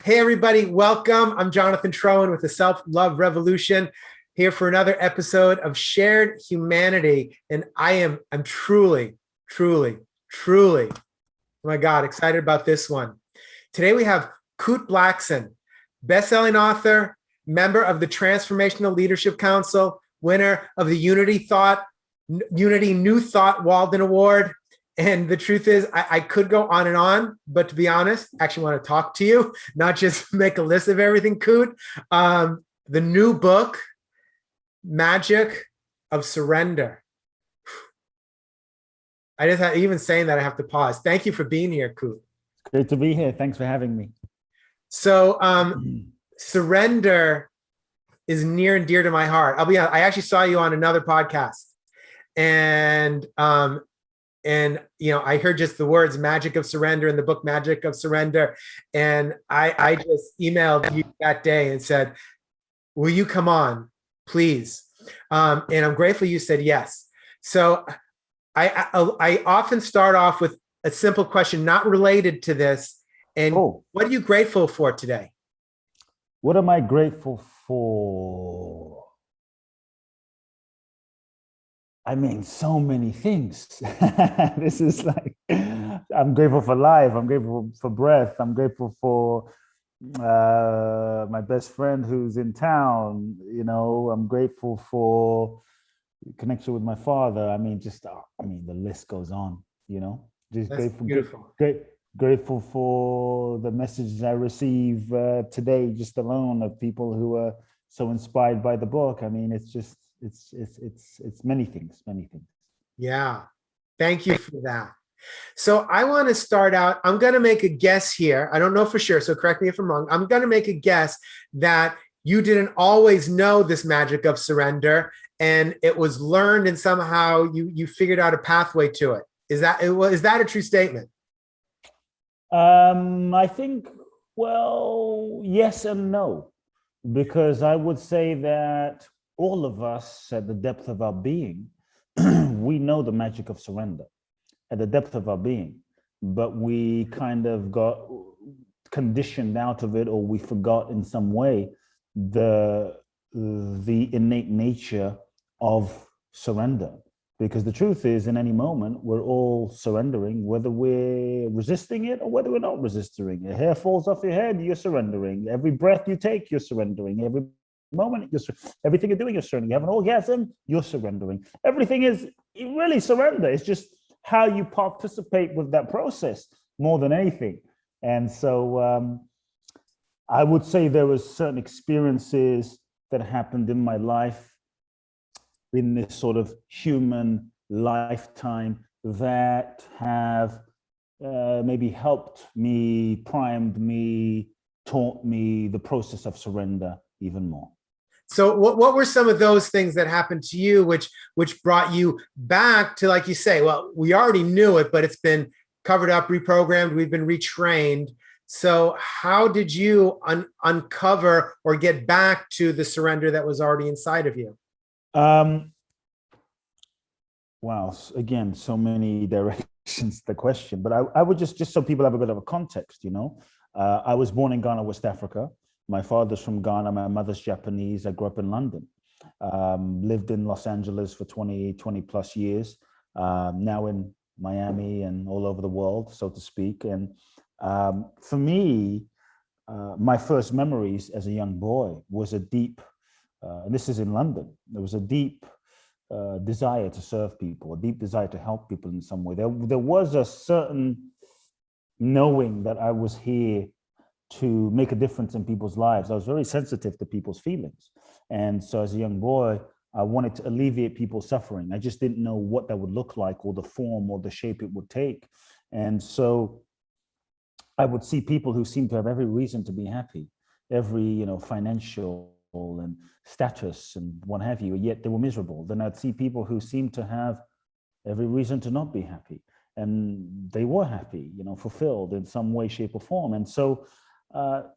Hey, everybody, welcome. I'm Jonathan Troen with the Self-Love Revolution, here for another episode of Shared Humanity. And I'm truly, oh my God, excited about this one. Today we have Kute Blackson, best-selling author, member of the Transformational Leadership Council, winner of the Unity New Thought Walden Award. And the truth is, I could go on and on, but to be honest, I actually want to talk to you, not just make a list of everything, Kute. The new book, Magic of Surrender. Even saying that, I have to pause. Thank you for being here, Kute. Great to be here. Thanks for having me. So surrender is near and dear to my heart. I'll be honest, I actually saw you on another podcast. And I heard just the words Magic of Surrender in the book Magic of Surrender. And I just emailed you that day and said, will you come on, please? And I'm grateful you said yes. So I often start off with a simple question, not related to this. And What are you grateful for today? What am I grateful for? I mean, so many things. This is like, I'm grateful for life. I'm grateful for breath. I'm grateful for my best friend who's in town. I'm grateful for connection with my father. I mean, the list goes on, just That's grateful, beautiful. Grateful for the messages I receive today, just alone, of people who are so inspired by the book. I mean, it's many things. Yeah. Thank you for that. So I want to start out, I'm going to make a guess here. I don't know for sure, so correct me if I'm wrong. I'm going to make a guess that you didn't always know this magic of surrender, and it was learned, and somehow you figured out a pathway to it. Is that a true statement? I think, well, yes and no, because I would say that all of us, at the depth of our being, we know the magic of surrender at the depth of our being, but we kind of got conditioned out of it, or we forgot in some way the innate nature of surrender. Because the truth is, in any moment, we're all surrendering, whether we're resisting it or whether we're not resisting it. A hair falls off your head, you're surrendering. Every breath you take, you're surrendering. Every moment, everything you're doing, you're surrendering. You have an orgasm, you're surrendering. Everything is really surrender. It's just how you participate with that process more than anything. And so I would say there was certain experiences that happened in my life, in this sort of human lifetime, that have maybe helped me, primed me, taught me the process of surrender even more. So what were some of those things that happened to you, which brought you back to, like you say, well, we already knew it, but it's been covered up, reprogrammed, we've been retrained. So how did you uncover or get back to the surrender that was already inside of you? Wow, again, so many directions, the question, but I would just so people have a bit of a context, I was born in Ghana, West Africa. My father's from Ghana, my mother's Japanese. I grew up in London, lived in Los Angeles for 20 plus years, now in Miami and all over the world, so to speak. And for me, my first memories as a young boy was a deep, and this is in London, there was a deep desire to serve people, a deep desire to help people in some way. There was a certain knowing that I was here to make a difference in people's lives. I was very sensitive to people's feelings. And so as a young boy, I wanted to alleviate people's suffering. I just didn't know what that would look like, or the form or the shape it would take. And so I would see people who seemed to have every reason to be happy, every, financial and status and what have you, yet they were miserable. Then I'd see people who seemed to have every reason to not be happy, and they were happy, fulfilled in some way, shape, or form. And so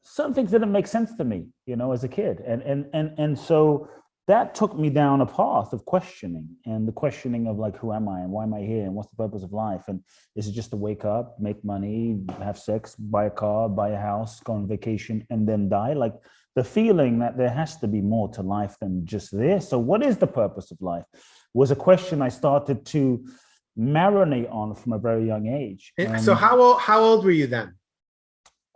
some things didn't make sense to me, as a kid. And so that took me down a path of questioning, and the questioning of like, who am I and why am I here and what's the purpose of life? And is it just to wake up, make money, have sex, buy a car, buy a house, go on vacation, and then die? Like the feeling that there has to be more to life than just this. So what is the purpose of life was a question I started to marinate on from a very young age. So how old were you then?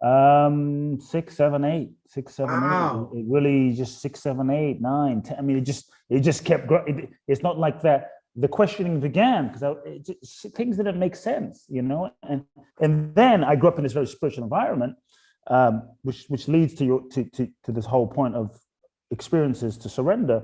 6, 7, 8, 6, 7, 8. Wow. It really just 6, 7, 8, 9, 10. I mean, it just kept growing. It's not like that. The questioning began because things didn't make sense, you know. And then I grew up in this very spiritual environment, which leads to this whole point of experiences to surrender.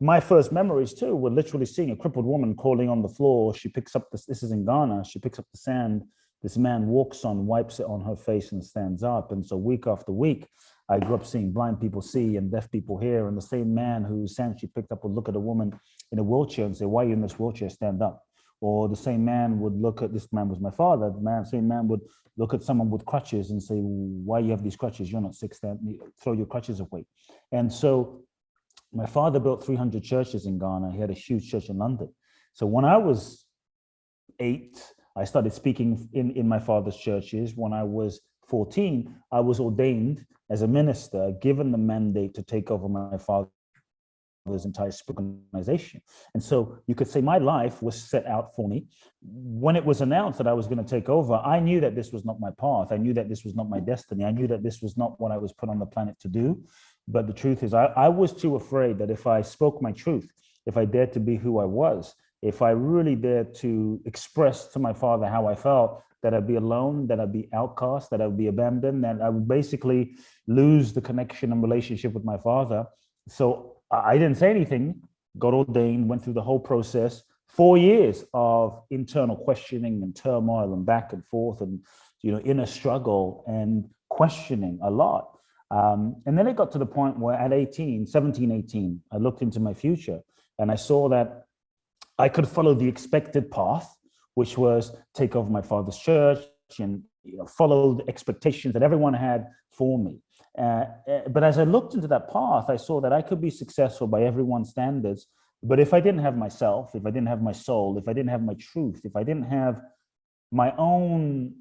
My first memories too were literally seeing a crippled woman crawling on the floor. She picks up this is in Ghana. She picks up the sand. This man walks on, wipes it on her face and stands up. And so week after week, I grew up seeing blind people see and deaf people hear. And the same man whose sand she picked up would look at a woman in a wheelchair and say, why are you in this wheelchair? Stand up. Or the same man would look at, this man was my father, same man would look at someone with crutches and say, why you have these crutches? You're not sick, throw your crutches away. And so my father built 300 churches in Ghana. He had a huge church in London. So when I was 8, I started speaking in my father's churches. When I was 14, I was ordained as a minister, given the mandate to take over my father's entire organization. And so you could say my life was set out for me. When it was announced that I was going to take over, I knew that this was not my path. I knew that this was not my destiny. I knew that this was not what I was put on the planet to do. But the truth is, I was too afraid that if I spoke my truth, if I dared to be who I was, if I really dared to express to my father how I felt, that I'd be alone, that I'd be outcast, that I'd be abandoned, that I would basically lose the connection and relationship with my father. So I didn't say anything, got ordained, went through the whole process, 4 years of internal questioning and turmoil and back and forth and, you know, inner struggle and questioning a lot. And then it got to the point where at 17, 18, I looked into my future and I saw that I could follow the expected path, which was take over my father's church and, you know, follow the expectations that everyone had for me. But as I looked into that path, I saw that I could be successful by everyone's standards. But if I didn't have myself, if I didn't have my soul, if I didn't have my truth, if I didn't have my own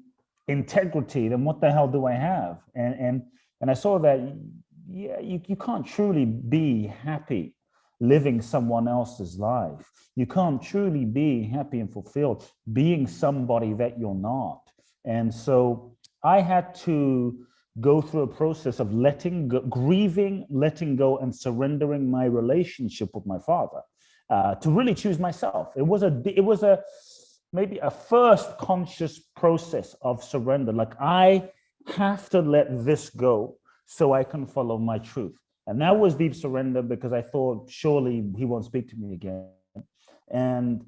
integrity, then what the hell do I have? And I saw that, yeah, you can't truly be happy living someone else's life. You can't truly be happy and fulfilled being somebody that you're not. And so I had to go through a process of letting go, grieving, letting go, and surrendering my relationship with my father to really choose myself. It was maybe a first conscious process of surrender. Like, I have to let this go so I can follow my truth. And that was deep surrender, because I thought, surely he won't speak to me again. And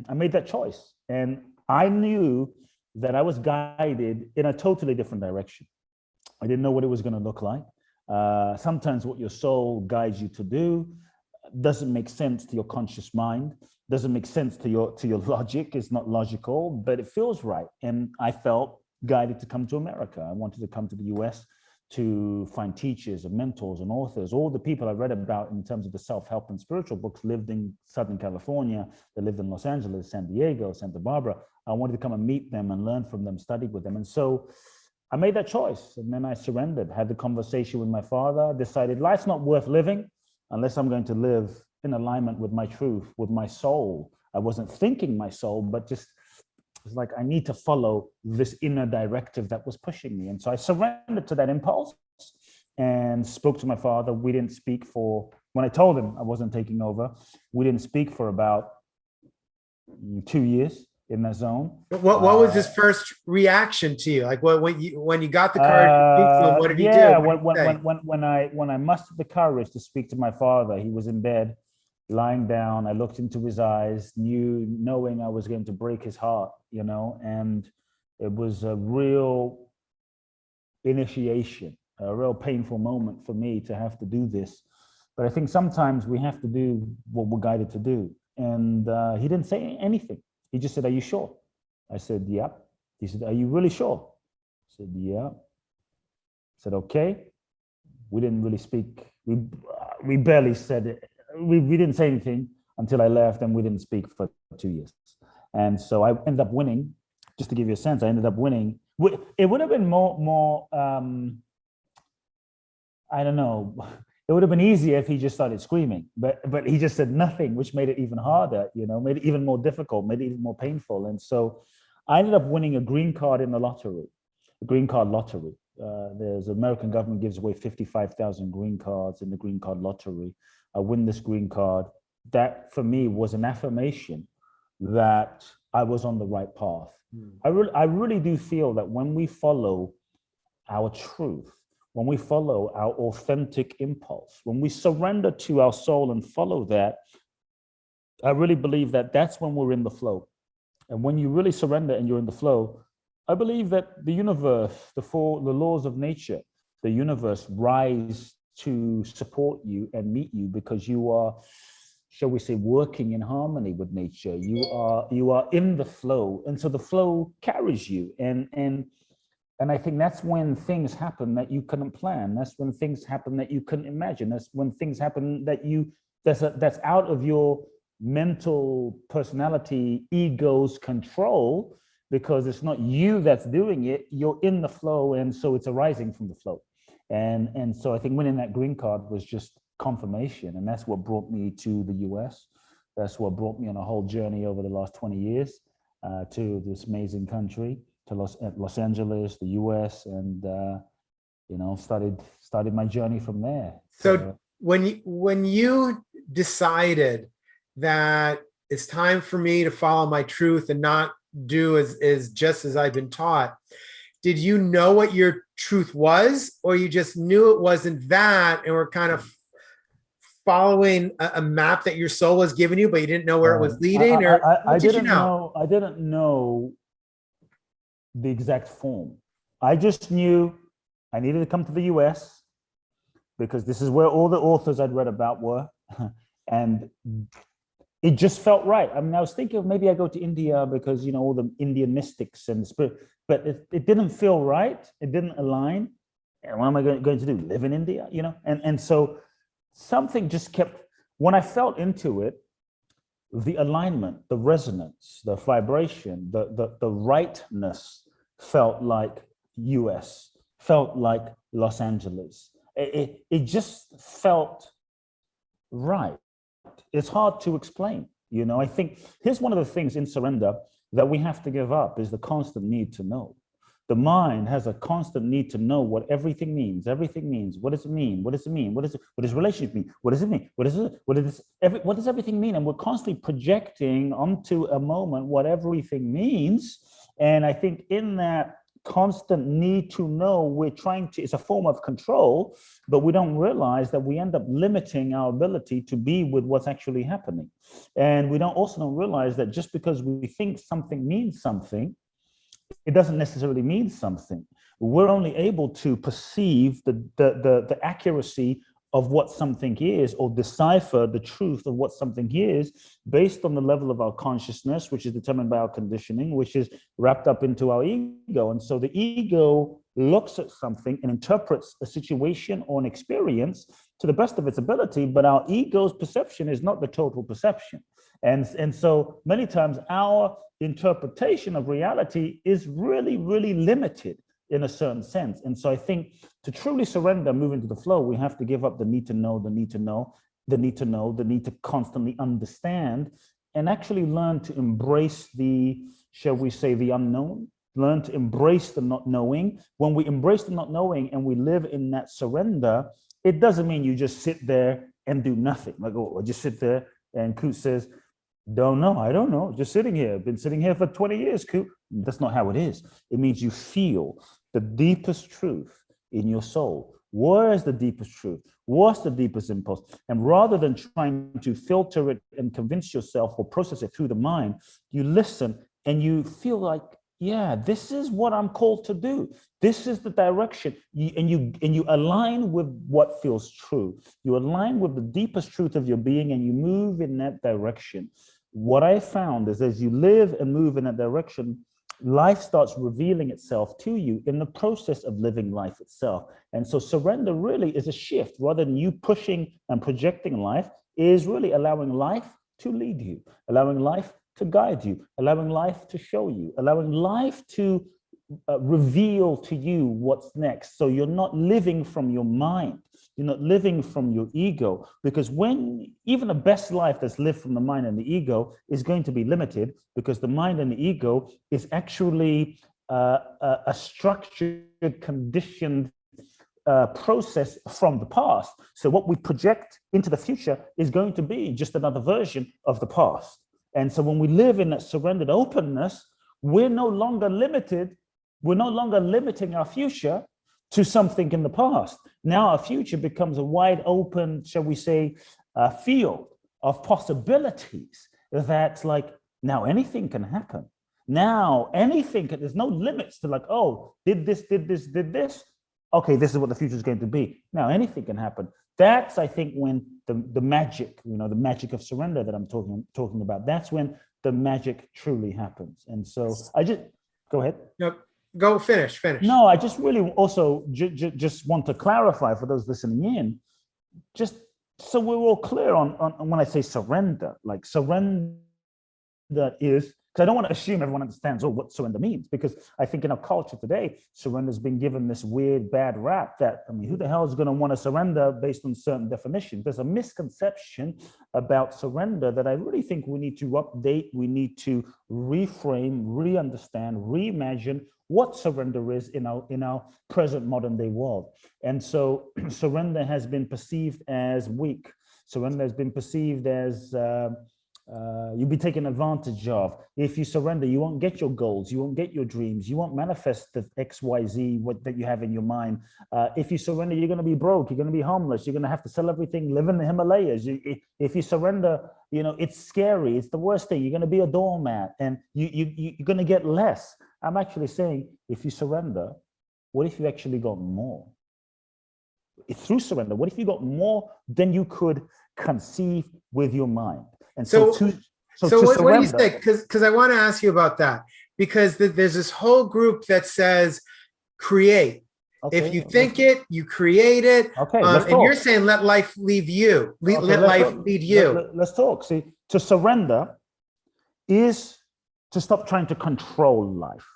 I made that choice. And I knew that I was guided in a totally different direction. I didn't know what it was going to look like. Sometimes what your soul guides you to do doesn't make sense to your conscious mind, doesn't make sense to your logic. It's not logical, but it feels right. And I felt guided to come to America. I wanted to come to the US to find teachers and mentors and authors. All the people I read about in terms of the self-help and spiritual books lived in Southern California. They lived in Los Angeles, San Diego, Santa Barbara. I wanted to come and meet them and learn from them, study with them. And so I made that choice. And then I surrendered, had the conversation with my father, decided life's not worth living unless I'm going to live in alignment with my truth, with my soul. I wasn't thinking my soul, but just, it's like, I need to follow this inner directive that was pushing me. And so I surrendered to that impulse and spoke to my father. We didn't speak when I told him I wasn't taking over, we didn't speak for about 2 years in that zone. What was his first reaction to you? Like, when you got the courage to speak to him, what did he do? When I mustered the courage to speak to my father, he was in bed, lying down. I looked into his eyes, knowing I was going to break his heart, you know, and it was a real initiation, a real painful moment for me to have to do this. But I think sometimes we have to do what we're guided to do. And he didn't say anything. He just said, "Are you sure?" I said, "Yeah." He said, "Are you really sure?" I said, "Yeah." I said, "Okay." We didn't really speak we barely said it. We didn't say anything until I left, and we didn't speak for 2 years. And so I ended up winning. Just to give you a sense, I ended up winning. It would have been more. I don't know. It would have been easier if he just started screaming, but he just said nothing, which made it even harder. Made it even more difficult, made it even more painful. And so I ended up winning a green card in the lottery, a green card lottery. There's American government gives away 55,000 green cards in the green card lottery. I win this green card. That for me was an affirmation that I was on the right path. I really do feel that when we follow our truth, when we follow our authentic impulse, when we surrender to our soul and follow that, I really believe that that's when we're in the flow. And when you really surrender and you're in the flow, I believe that the universe, the laws of nature, the universe rise to support you and meet you because you are, shall we say, working in harmony with nature. You are in the flow, and so the flow carries you. And I think that's when things happen that you couldn't plan. That's when things happen that you couldn't imagine. That's when things happen that's out of your mental personality, ego's control, because it's not you that's doing it. You're in the flow, and so it's arising from the flow. And so I think winning that green card was just confirmation, and that's what brought me to the US. That's what brought me on a whole journey over the last 20 years to this amazing country, to Los Angeles, the US, and started my journey from there. So when you decided that it's time for me to follow my truth and not do as just as I've been taught, did you know what your truth was, or you just knew it wasn't that and were kind of following a map that your soul was giving you, but you didn't know where it was leading? Or what did you know? I didn't know the exact form. I just knew I needed to come to the US because this is where all the authors I'd read about were. And it just felt right. I mean, I was thinking of maybe I go to India because, all the Indian mystics and spirit, but it didn't feel right. It didn't align. And what am I going to do? Live in India, And so something just kept, when I felt into it, the alignment, the resonance, the vibration, the rightness felt like US, felt like Los Angeles. It just felt right. It's hard to explain. I think here's one of the things in surrender that we have to give up is the constant need to know. The mind has a constant need to know what everything means. Everything means. What does it mean? What does it mean? What does relationship mean? What does it mean? What does everything mean? And we're constantly projecting onto a moment what everything means. And I think in that constant need to know, we're trying to, it's a form of control, but we don't realize that we end up limiting our ability to be with what's actually happening. And we don't realize that just because we think something means something, it doesn't necessarily mean something. We're only able to perceive the accuracy of what something is, or decipher the truth of what something is, based on the level of our consciousness, which is determined by our conditioning, which is wrapped up into our ego. And so the ego looks at something and interprets a situation or an experience to the best of its ability, but our ego's perception is not the total perception. And so many times our interpretation of reality is really, really limited in a certain sense. And so I think to truly surrender, move into the flow, we have to give up the need to know, the need to constantly understand, and actually learn to embrace the, shall we say, the unknown, learn to embrace the not knowing. When we embrace the not knowing and we live in that surrender, it doesn't mean you just sit there and do nothing. Like, oh, I just sit there, and Kute says, don't know, I don't know, just sitting here, been sitting here for 20 years, Kute. That's not how it is. It means you feel the deepest truth in your soul. Where is the deepest truth? What's the deepest impulse? And rather than trying to filter it and convince yourself or process it through the mind, you listen and you feel like, yeah, this is what I'm called to do. This is the direction. And you align with what feels true. You align with the deepest truth of your being, and you move in that direction. What I found is, as you live and move in that direction, life starts revealing itself to you in the process of living life itself. And so surrender really is a shift. Rather than you pushing and projecting life, is really allowing life to lead you, allowing life to guide you, allowing life to show you, allowing life to reveal to you what's next. So you're not living from your mind. You're not living from your ego, because when even the best life that's lived from the mind and the ego is going to be limited, because the mind and the ego is actually a structured, conditioned process from the past. So what we project into the future is going to be just another version of the past. And so when we live in that surrendered openness, we're no longer limited. We're no longer limiting our future to something in the past. Now our future becomes a wide open, shall we say, field of possibilities that's like, now anything can happen. Now anything can, there's no limits to like, oh, did this. Okay, this is what the future is going to be. Now anything can happen. That's, I think, when the magic, the magic of surrender that I'm talking about, that's when the magic truly happens. And so I just, go ahead. No, go finish. No, I just really also just want to clarify for those listening in, just so we're all clear on when I say surrender, like surrender is, because I don't want to assume everyone understands what surrender means, because I think in our culture today, surrender's been given this weird, bad rap that, I mean, who the hell is going to want to surrender based on certain definitions? There's a misconception about surrender that I really think we need to update, we need to reframe, re-understand, reimagine what surrender is in our present modern day world. And so surrender has been perceived as weak. Surrender has been perceived as you'll be taken advantage of. If you surrender, you won't get your goals, you won't get your dreams, you won't manifest the XYZ that you have in your mind. If you surrender, you're going to be broke, you're going to be homeless, you're going to have to sell everything, live in the Himalayas. If you surrender, it's scary, it's the worst thing. You're going to be a doormat, and you're going to get less. I'm actually saying, if you surrender, what if you actually got more? Through surrender, what if you got more than you could conceive with your mind? And so what do you say? Because I want to ask you about that, because there's this whole group that says create. Okay, if you think it, you create it. Okay, and you're saying let life lead you. Let life lead you. Let's talk. See, to surrender is to stop trying to control life.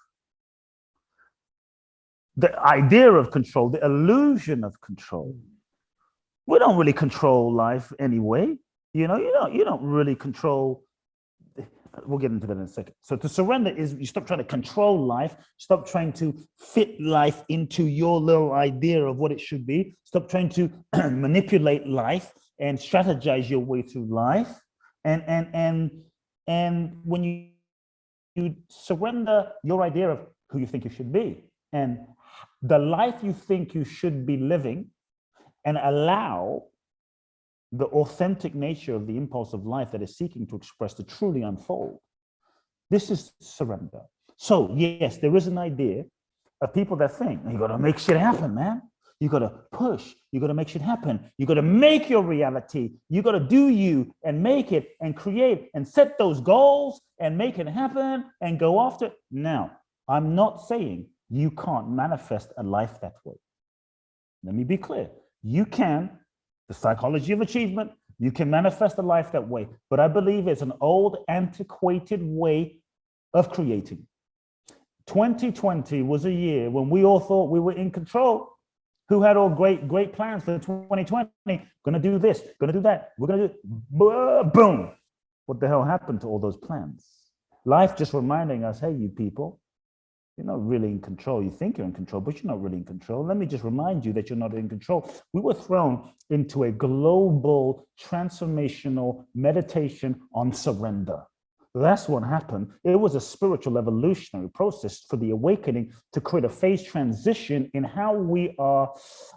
The idea of control, the illusion of control. We don't really control life anyway. You don't really control. We'll get into that in a second. So to surrender is you stop trying to control life, stop trying to fit life into your little idea of what it should be, stop trying to manipulate life and strategize your way through life. And when you surrender your idea of who you think you should be and the life you think you should be living, and allow the authentic nature of the impulse of life that is seeking to express to truly unfold. This is surrender. So yes, there is an idea of people that think, you got to make shit happen, man. You got to push, you got to make shit happen. You got to make your reality. You got to do you and make it and create and set those goals and make it happen and go after it. Now, I'm not saying you can't manifest a life that way. Let me be clear. You can. The psychology of achievement, you can manifest a life that way. But I believe it's an old, antiquated way of creating. 2020 was a year when we all thought we were in control. Who had all great plans for 2020? Gonna do this, gonna do that. We're gonna do, boom. What the hell happened to all those plans? Life just reminding us, hey, you people, you're not really in control. You think you're in control, but you're not really in control. Let me just remind you that you're not in control. We were thrown into a global transformational meditation on surrender. That's what happened. It was a spiritual evolutionary process for the awakening to create a phase transition in how we are,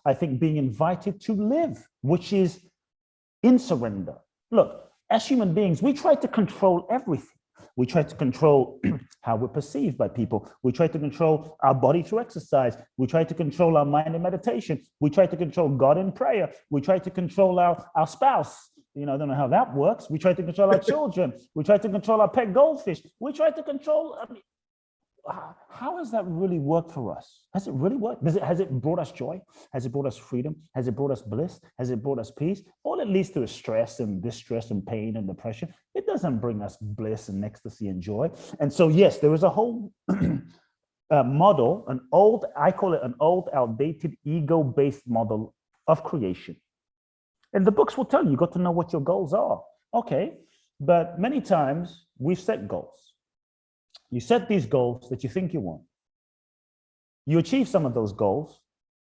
I think, being invited to live, which is in surrender. Look, as human beings, we try to control everything. We try to control how we're perceived by people. We try to control our body through exercise. We try to control our mind in meditation. We try to control God in prayer. We try to control our spouse. I don't know how that works. We try to control our children. We try to control our pet goldfish. We try to control how has that really worked for us? Has it really worked? Has it brought us joy? Has it brought us freedom? Has it brought us bliss? Has it brought us peace? All it leads to is stress and distress and pain and depression. It doesn't bring us bliss and ecstasy and joy. And so, yes, there is a whole model, I call it an old, outdated, ego-based model of creation. And the books will tell you, you got to know what your goals are. Okay, but many times we've set goals. You set these goals that you think you want. You achieve some of those goals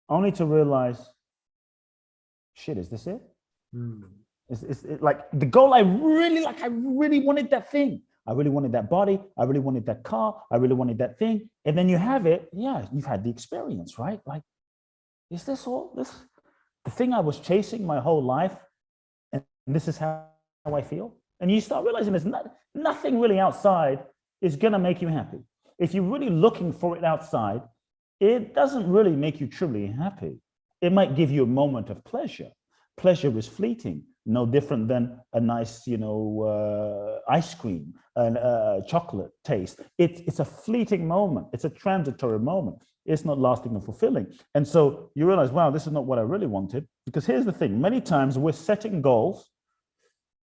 only to realize, shit, is this it? It's like the goal I really wanted that thing. I really wanted that body. I really wanted that car. I really wanted that thing. And then you have it. Yeah, you've had the experience, right? Like, is this all this? The thing I was chasing my whole life, and this is how I feel? And you start realizing there's nothing really outside is going to make you happy. If you're really looking for it outside, it doesn't really make you truly happy. It might give you a moment of pleasure. Pleasure is fleeting, no different than a nice, ice cream and chocolate taste. It's a fleeting moment. It's a transitory moment. It's not lasting and fulfilling. And so you realize, wow, this is not what I really wanted. Because here's the thing, many times we're setting goals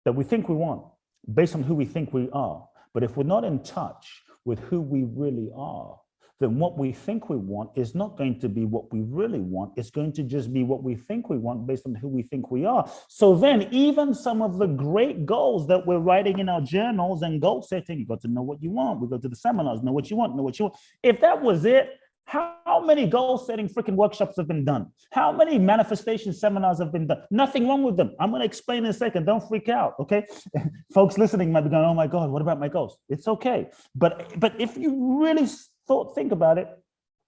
that we think we want based on who we think we are. But if we're not in touch with who we really are, then what we think we want is not going to be what we really want. It's going to just be what we think we want based on who we think we are. So then even some of the great goals that we're writing in our journals and goal setting, you got to know what you want. We go to the seminars, know what you want, know what you want. If that was it, how many goal setting freaking workshops have been done? How many manifestation seminars have been done? Nothing wrong with them. I'm going to explain in a second. Don't freak out. Okay. Folks listening might be going, oh my God, what about my goals? It's okay. But if you really think about it,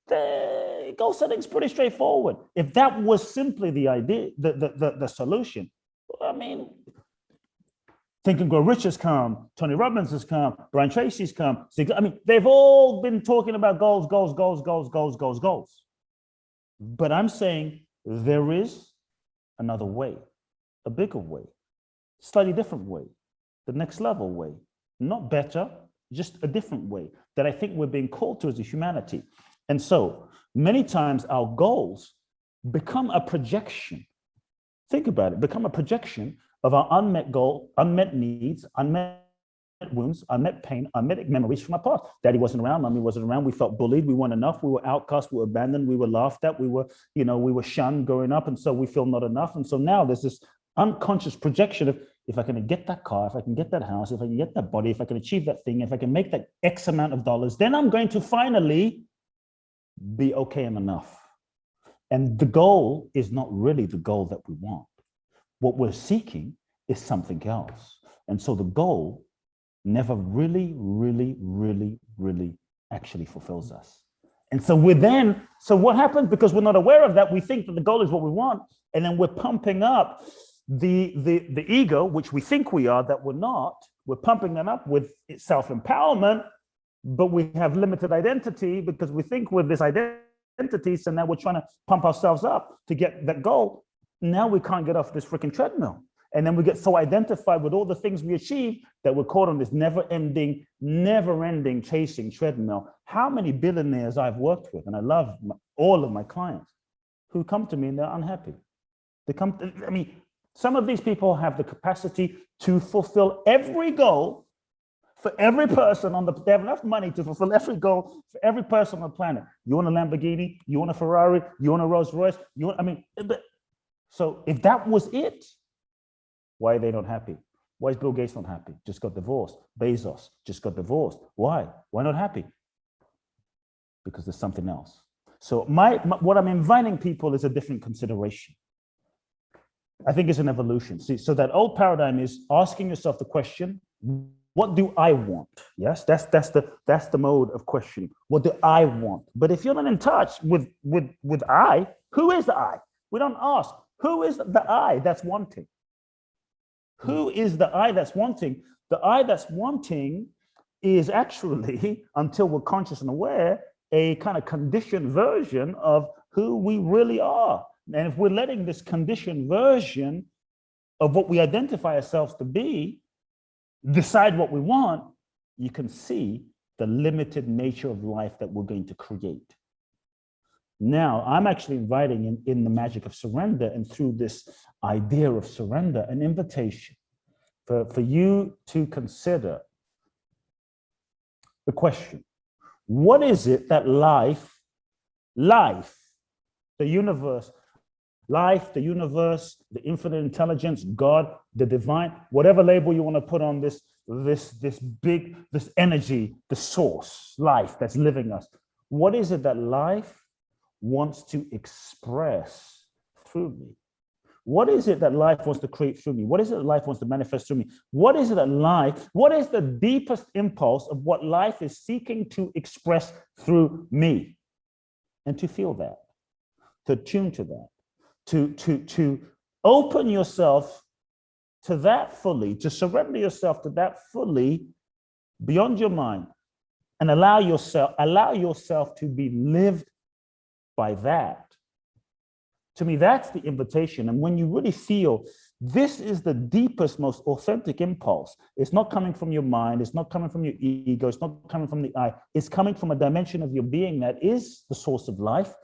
the goal setting is pretty straightforward. If that was simply the idea, the solution, I mean, Think and Grow Rich has come, Tony Robbins has come, Brian Tracy's come. I mean, they've all been talking about goals. But I'm saying there is another way, a bigger way, slightly different way, the next level way, not better, just a different way that I think we're being called to as a humanity. And so many times our goals become a projection. Think about it, become a projection of our unmet needs, unmet wounds, unmet pain, unmet memories from our past. Daddy wasn't around, mommy wasn't around, we felt bullied, we weren't enough, we were outcast, we were abandoned, we were laughed at, we were shunned growing up, and so we feel not enough. And so now there's this unconscious projection of, if I can get that car, if I can get that house, if I can get that body, if I can achieve that thing, if I can make that X amount of dollars, then I'm going to finally be okay and enough. And the goal is not really the goal that we want. What we're seeking is something else. And so the goal never really actually fulfills us. And so so what happens? Because we're not aware of that, we think that the goal is what we want, and then we're pumping up the ego, which we think we are, that we're not. We're pumping them up with self-empowerment, but we have limited identity because we think we're this identity. So now we're trying to pump ourselves up to get that goal. Now we can't get off this freaking treadmill. And then we get so identified with all the things we achieve that we're caught on this never-ending chasing treadmill. How many billionaires I've worked with, and I love all of my clients, who come to me and they're unhappy. Some of these people have the capacity to fulfill every goal for every person they have enough money to fulfill every goal for every person on the planet. You want a Lamborghini, you want a Ferrari, you want a Rolls Royce, so if that was it, why are they not happy? Why is Bill Gates not happy? Just got divorced. Bezos just got divorced. Why? Why not happy? Because there's something else. So what I'm inviting people is a different consideration. I think it's an evolution. See, so that old paradigm is asking yourself the question, what do I want? Yes, that's the mode of question. What do I want? But if you're not in touch with I, who is the I? We don't ask, who is the I that's wanting? Who is the I that's wanting? The I that's wanting is actually, until we're conscious and aware, a kind of conditioned version of who we really are. And if we're letting this conditioned version of what we identify ourselves to be decide what we want, you can see the limited nature of life that we're going to create. Now, I'm actually inviting in the magic of surrender, and through this idea of surrender, an invitation for you to consider the question: what is it that life, the universe, the infinite intelligence, God, the divine, whatever label you want to put on this energy, the source, life that's living us, what is it that life wants to express through me? What is it that life wants to create through me? What is it that life wants to manifest through me? What is it that what is the deepest impulse of what life is seeking to express through me? And to feel that, to tune to that, to open yourself to that fully, to surrender yourself to that fully beyond your mind, and allow yourself to be lived by that. To me, that's the invitation. And when you really feel this is the deepest, most authentic impulse, it's not coming from your mind, it's not coming from your ego, it's not coming from the I, it's coming from a dimension of your being that is the source of life,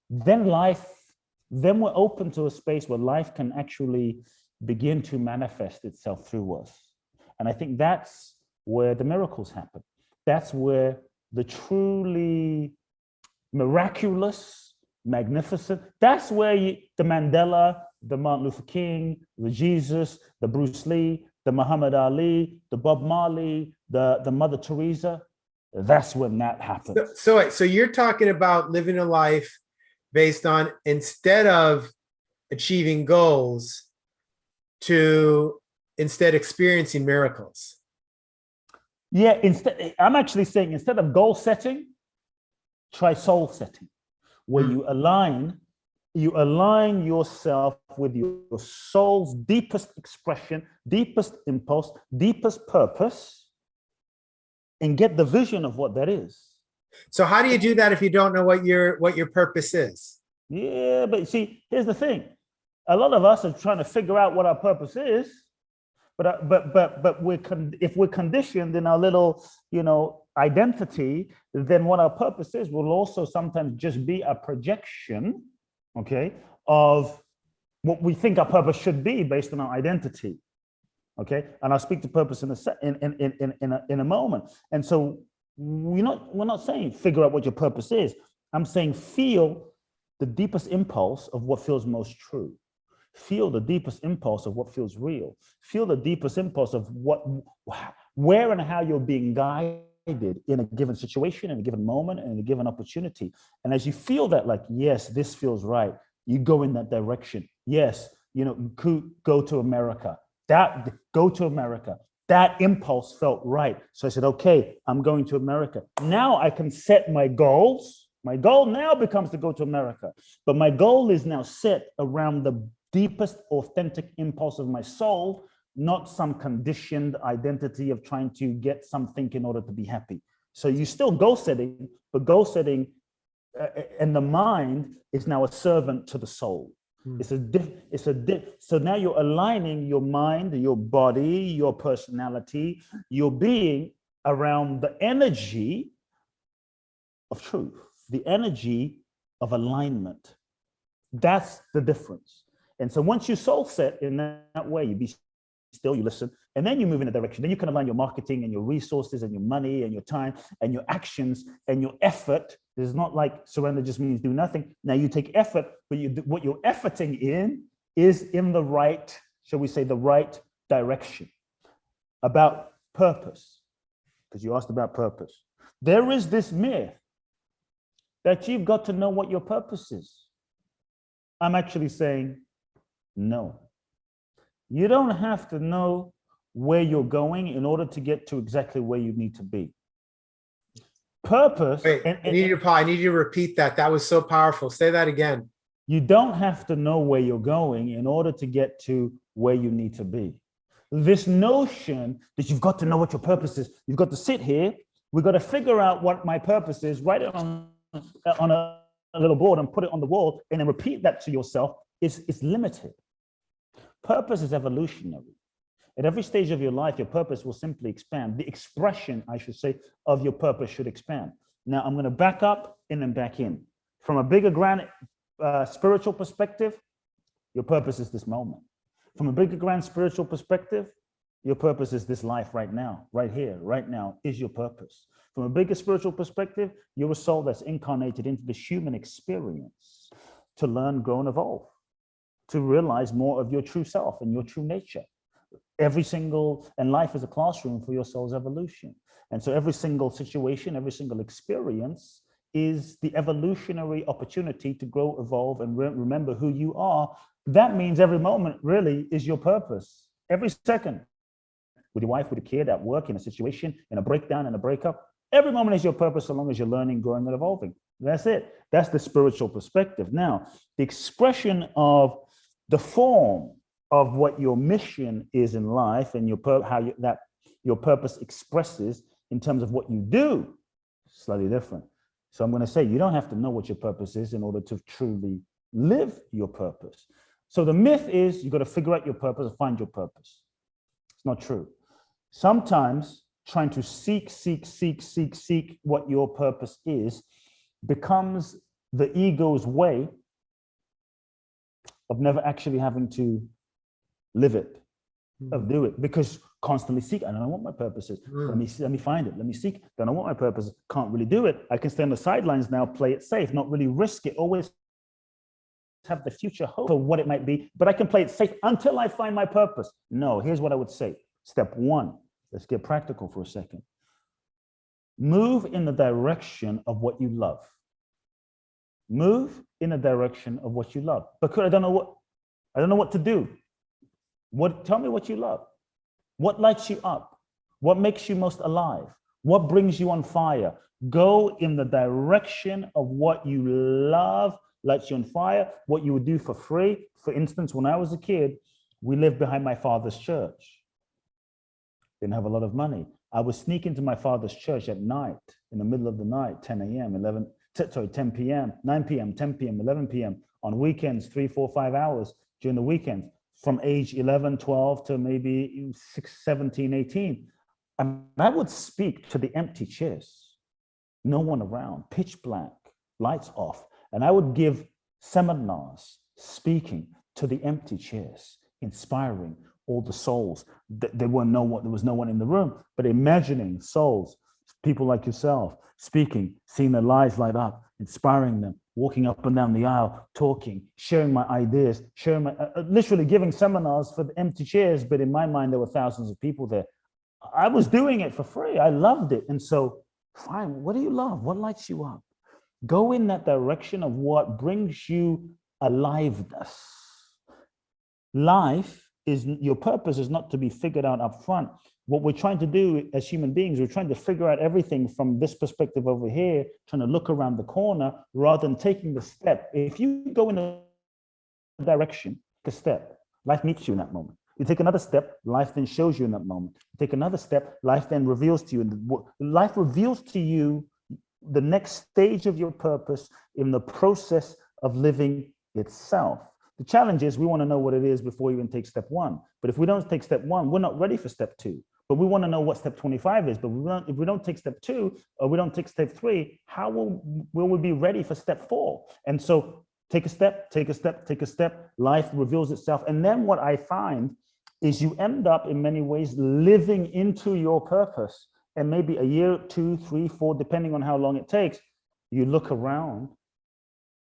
then we're open to a space where life can actually begin to manifest itself through us. And I think that's where the miracles happen. That's where the truly miraculous, magnificent, that's where the Mandela, the Martin Luther King, the Jesus, the Bruce Lee, the Muhammad Ali, the Bob Marley, the Mother Teresa, that's when that happens. So you're talking about living a life based on, instead of achieving goals, to instead experiencing miracles. Yeah, I'm actually saying instead of goal setting, try soul setting, where you align yourself with your soul's deepest expression, deepest impulse, deepest purpose, and get the vision of what that is. So how do you do that if you don't know what your purpose is? Yeah, but see, here's the thing. A lot of us are trying to figure out what our purpose is, but if we're conditioned in our little, identity, then what our purpose is will also sometimes just be a projection, okay, of what we think our purpose should be based on our identity, okay. And I'll speak to purpose in a moment. And so we're not saying figure out what your purpose is. I'm saying feel the deepest impulse of what feels most true. Feel the deepest impulse of what feels real. Feel the deepest impulse of where and how you're being guided in a given situation, in a given moment, and in a given opportunity. And as you feel that, like, yes, this feels right, you go in that direction. Yes, go to America. Go to America. That impulse felt right. So I said, okay, I'm going to America. Now I can set my goals. My goal now becomes to go to America. But my goal is now set around the deepest authentic impulse of my soul, not some conditioned identity of trying to get something in order to be happy. So you still goal setting, but goal setting and the mind is now a servant to the soul. So now you're aligning your mind, your body, your personality, your being around the energy of truth, the energy of alignment. That's the difference. And so once you soul set in that way, you be still, you listen, and then you move in a direction. Then you can align your marketing and your resources and your money and your time and your actions and your effort. It's not like surrender just means do nothing. Now you take effort, but what you're efforting in is in the right, shall we say, the right direction. About purpose, because you asked about purpose. There is this myth that you've got to know what your purpose is. I'm actually saying, no. You don't have to know where you're going in order to get to exactly where you need to be. Purpose. Wait, I need you to repeat that. That was so powerful. Say that again. You don't have to know where you're going in order to get to where you need to be. This notion that you've got to know what your purpose is, you've got to sit here, we've got to figure out what my purpose is, write it on a little board and put it on the wall, and then repeat that to yourself, is limited. Purpose is evolutionary. At every stage of your life, your purpose will simply expand. The expression, I should say, of your purpose should expand. Now, I'm going to back up and then back in. From a bigger, grand spiritual perspective, your purpose is this moment. From a bigger, grand spiritual perspective, your purpose is this life right now, right here, right now is your purpose. From a bigger spiritual perspective, you're a soul that's incarnated into this human experience to learn, grow, and evolve, to realize more of your true self and your true nature. And life is a classroom for your soul's evolution. And so every single situation, every single experience is the evolutionary opportunity to grow, evolve, and remember who you are. That means every moment really is your purpose. Every second, with your wife, with a kid, at work, in a situation, in a breakdown, in a breakup, every moment is your purpose so long as you're learning, growing, and evolving. That's it. That's the spiritual perspective. Now, the expression of the form of what your mission is in life and your purpose expresses in terms of what you do, slightly different. So I'm going to say you don't have to know what your purpose is in order to truly live your purpose. So the myth is you got to figure out your purpose or find your purpose. It's not true. Sometimes trying to seek what your purpose is becomes the ego's way of never actually having to live it, of do it, because constantly seek. I don't know what my purpose is. Let me find it. Let me seek. Don't know what my purpose is. Can't really do it. I can stay on the sidelines now, play it safe, not really risk it. Always have the future hope for what it might be, but I can play it safe until I find my purpose. No, here's what I would say. Step one, let's get practical for a second. Move in the direction of what you love. Move in the direction of what you love. Because I don't know what to do. Tell me what you love. What lights you up? What makes you most alive? What brings you on fire? Go in the direction of what you love, lights you on fire, what you would do for free. For instance, when I was a kid, we lived behind my father's church. Didn't have a lot of money. I would sneak into my father's church at night, in the middle of the night, 10 a.m., 10 p.m., 9 p.m., 10 p.m., 11 p.m. on weekends, 3, 4, 5 hours during the weekends, from age 11, 12 to maybe 6, 17, 18. And I would speak to the empty chairs, no one around, pitch black, lights off. And I would give seminars speaking to the empty chairs, inspiring all the souls. There was no one in the room, but imagining souls, people like yourself, speaking, seeing their lives light up, inspiring them, walking up and down the aisle, talking, sharing my ideas, literally giving seminars for the empty chairs. But in my mind, there were thousands of people there. I was doing it for free. I loved it. And so, fine, what do you love? What lights you up? Go in that direction of what brings you aliveness. Your purpose is not to be figured out up front. What we're trying to do as human beings, we're trying to figure out everything from this perspective over here, trying to look around the corner rather than taking the step. If you go in a direction, take a step, life meets you in that moment. You take another step, life then shows you in that moment. You take another step, life then reveals to you. Life reveals to you the next stage of your purpose in the process of living itself. The challenge is we want to know what it is before we even take step one. But if we don't take step one, we're not ready for step two. But we want to know what step 25 is. But if we don't take step 2 or we don't take step 3, how will we be ready for step 4? And so take a step, take a step, take a step. Life reveals itself. And then what I find is you end up in many ways living into your purpose. And maybe a year, 2, 3, 4, depending on how long it takes, you look around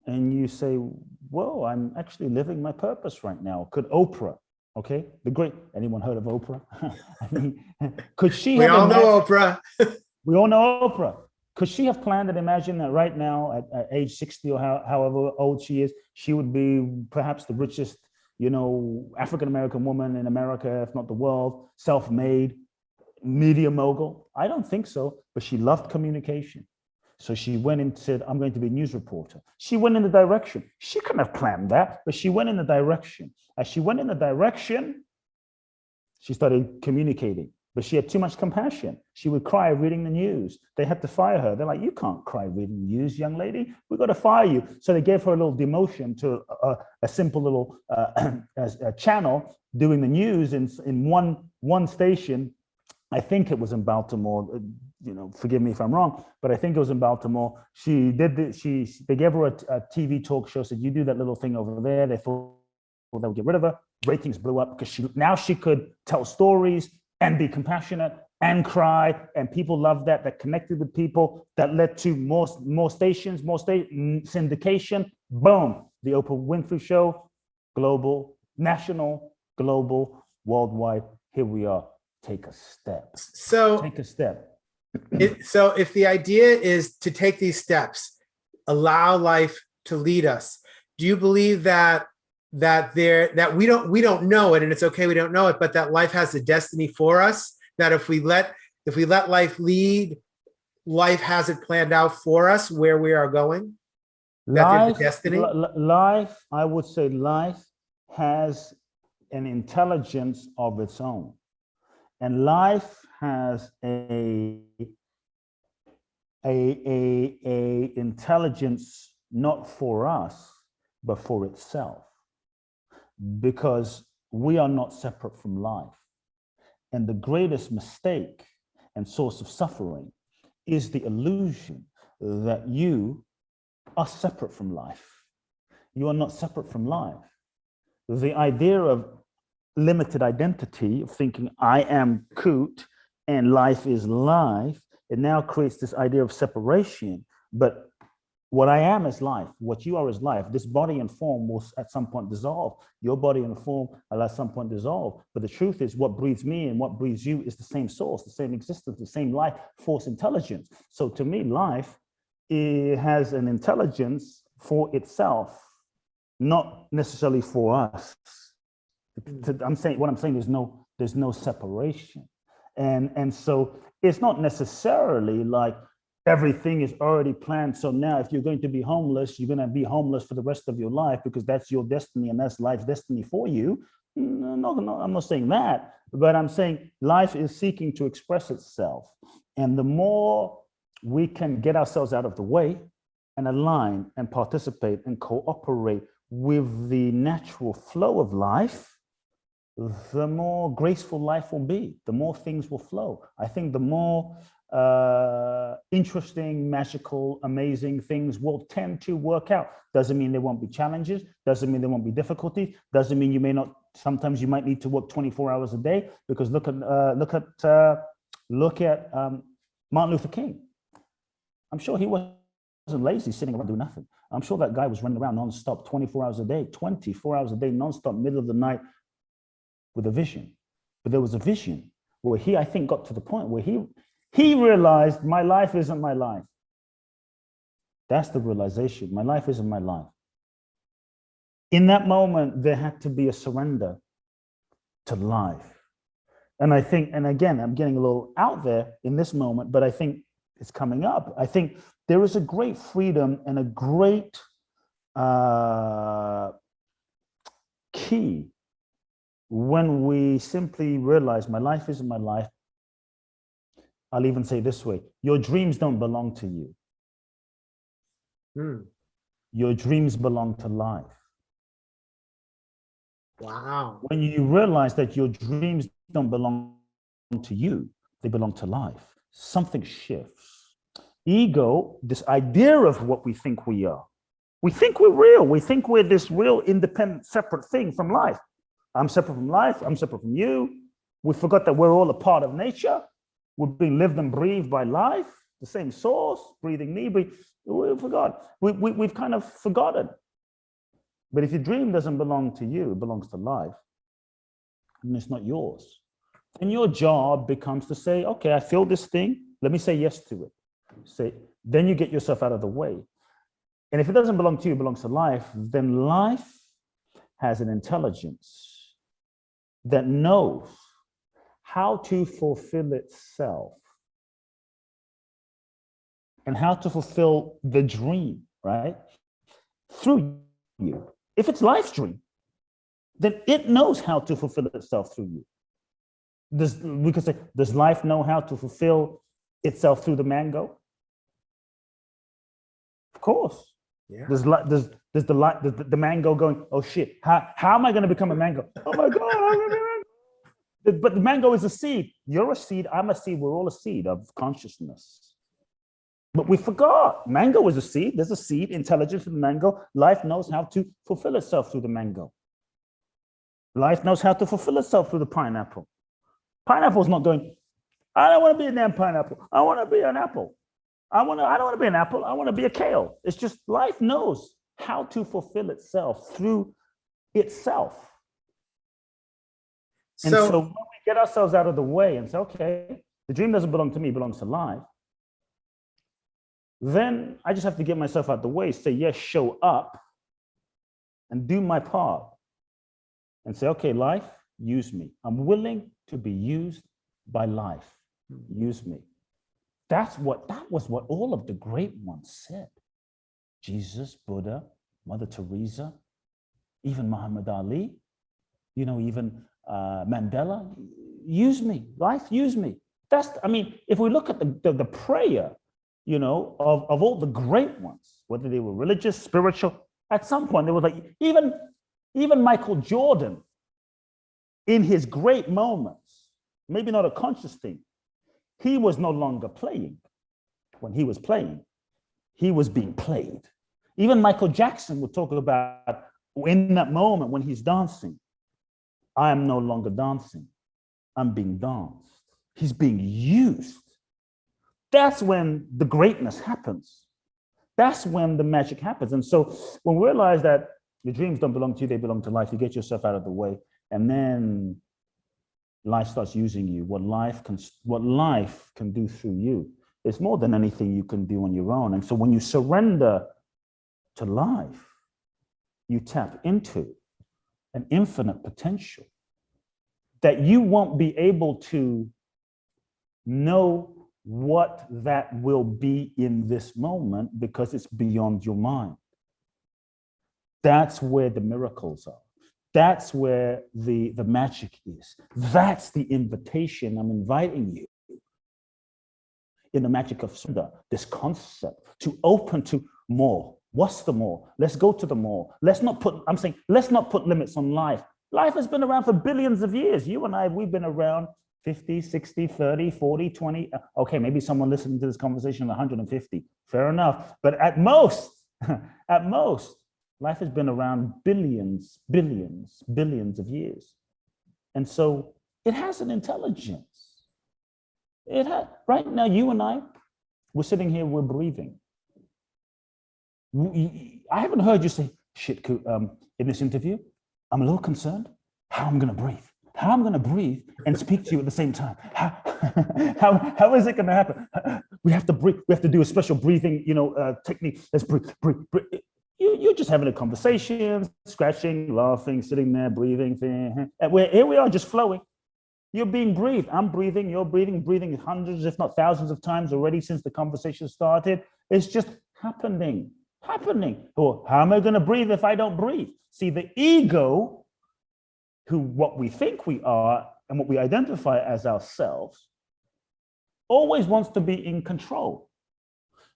and you say, whoa, I'm actually living my purpose right now. Could Oprah, okay, the great, anyone heard of Oprah? I mean, could she we have all know Oprah. We all know Oprah. Could she have planned and imagined that right now at age 60 or however old she is, she would be perhaps the richest, African-American woman in America, if not the world, self-made, media mogul? I don't think so, but she loved communication. So she went and said, I'm going to be a news reporter. She went in the direction. She couldn't have planned that, but she went in the direction. As she went in the direction, she started communicating. but she had too much compassion. She would cry reading the news. They had to fire her. They're like, you can't cry reading the news, young lady. We've got to fire you. So they gave her a little demotion to a simple little a channel doing the news in one station. I think it was in Baltimore. Forgive me if I'm wrong, but I think it was in Baltimore. They gave her a TV talk show, said, you do that little thing over there. They thought they would get rid of her. Ratings blew up because she could tell stories and be compassionate and cry, and people loved that connected with people, that led to more stations, syndication. Boom, the Oprah Winfrey Show, global, national, global, worldwide. Here we are. Take a step. So if the idea is to take these steps, allow life to lead us, do you believe that we don't know it, and it's okay we don't know it, but that life has a destiny for us, that if we let life lead, life has it planned out for us where we are going? Life, I would say life has an intelligence of its own. And life has a intelligence not for us, but for itself. Because we are not separate from life. And the greatest mistake and source of suffering is the illusion that you are separate from life. You are not separate from life. The idea of limited identity, of thinking I am Kute and life is life, it now creates this idea of separation. But what I am is life. What you are is life. This body and form will at some point dissolve. Your body and form will at some point dissolve. But the truth is, what breathes me and what breathes you is the same source, the same existence, the same life force intelligence. So to me, life, it has an intelligence for itself, not necessarily for us. What I'm saying, there's no separation. And so it's not necessarily like everything is already planned. So now if you're going to be homeless, you're going to be homeless for the rest of your life because that's your destiny and that's life's destiny for you. No, I'm not saying that, but I'm saying life is seeking to express itself. And the more we can get ourselves out of the way and align and participate and cooperate with the natural flow of life, the more graceful life will be, the more things will flow. I think the more interesting, magical, amazing things will tend to work out. Doesn't mean there won't be challenges, doesn't mean there won't be difficulties, doesn't mean you may not, sometimes you might need to work 24 hours a day, because look at Martin Luther King. I'm sure he wasn't lazy sitting around doing nothing. I'm sure that guy was running around nonstop, 24 hours a day, 24 hours a day, nonstop, middle of the night, with a vision. But there was a vision where he, I think, got to the point where he realized my life isn't my life. That's the realization. My life isn't my life. In that moment, there had to be a surrender to life. And I think, and again, I'm getting a little out there in this moment, but I think it's coming up. I think there is a great freedom and a great key when we simply realize my life isn't my life. I'll even say this way, your dreams don't belong to you. Your dreams belong to life. Wow. When you realize that your dreams don't belong to you, they belong to life, something shifts. Ego, this idea of what we think we are. We think we're real. We think we're this real, independent, separate thing from life. I'm separate from life. I'm separate from you. We forgot that we're all a part of nature. We're being lived and breathed by life, the same source, breathing me. We forgot. We've kind of forgotten. But if your dream doesn't belong to you, it belongs to life, and it's not yours. And your job becomes to say, okay, I feel this thing. Let me say yes to it. Then you get yourself out of the way. And if it doesn't belong to you, it belongs to life, then life has an intelligence that knows how to fulfill itself and how to fulfill the dream, right? Through you. If it's life's dream, then it knows how to fulfill itself through you. We could say, does life know how to fulfill itself through the mango? Of course. Yeah. Does the mango going, oh shit, how am I going to become a mango? Oh my God, I'm gonna be a mango. But the mango is a seed. You're a seed, I'm a seed, we're all a seed of consciousness. But we forgot, mango is a seed, there's a seed, intelligence in the mango. Life knows how to fulfill itself through the mango. Life knows how to fulfill itself through the pineapple. Pineapple's not going, I don't want to be a damn pineapple. I want to be an apple. I don't want to be an apple. I want to be a kale. It's just life knows how to fulfill itself through itself. And so when we get ourselves out of the way and say, okay, the dream doesn't belong to me, it belongs to life. Then I just have to get myself out of the way, say, yes, show up and do my part. And say, okay, life, use me. I'm willing to be used by life. Use me. That was what all of the great ones said. Jesus, Buddha, Mother Teresa, even Muhammad Ali, even Mandela. Use me, life, use me. If we look at the prayer, of all the great ones, whether they were religious, spiritual, at some point they were like, even Michael Jordan, in his great moments, maybe not a conscious thing, he was no longer playing. When he was playing, he was being played. Even Michael Jackson would talk about in that moment when he's dancing, I am no longer dancing, I'm being danced. He's being used. That's when the greatness happens. That's when the magic happens. And so when we realize that your dreams don't belong to you, they belong to life, you get yourself out of the way, and then life starts using you. What life can do through you is more than anything you can do on your own. And so when you surrender to life, you tap into an infinite potential that you won't be able to know what that will be in this moment because it's beyond your mind. That's where the miracles are. That's where the magic is. That's the invitation I'm inviting you in the magic of surrender, this concept to open to more. What's the more? Let's go to the more. Let's not put limits on life. Life has been around for billions of years. You and I, we've been around 50, 60, 30, 40, 20. Okay, maybe someone listening to this conversation 150. Fair enough. But at most, life has been around billions of years. And so it has an intelligence. Right now, you and I, we're sitting here, we're breathing. I haven't heard you say, shit, in this interview, I'm a little concerned how I'm going to breathe and speak to you at the same time. How is it going to happen? We have to breathe. We have to do a special breathing, technique. Let's breathe. You're just having a conversation, scratching, laughing, sitting there, breathing. And here we are, just flowing. You're being breathed. I'm breathing. You're breathing hundreds, if not thousands of times already since the conversation started. It's just happening. Or how am I going to breathe if I don't breathe? See, the ego, what we think we are and what we identify as ourselves, always wants to be in control.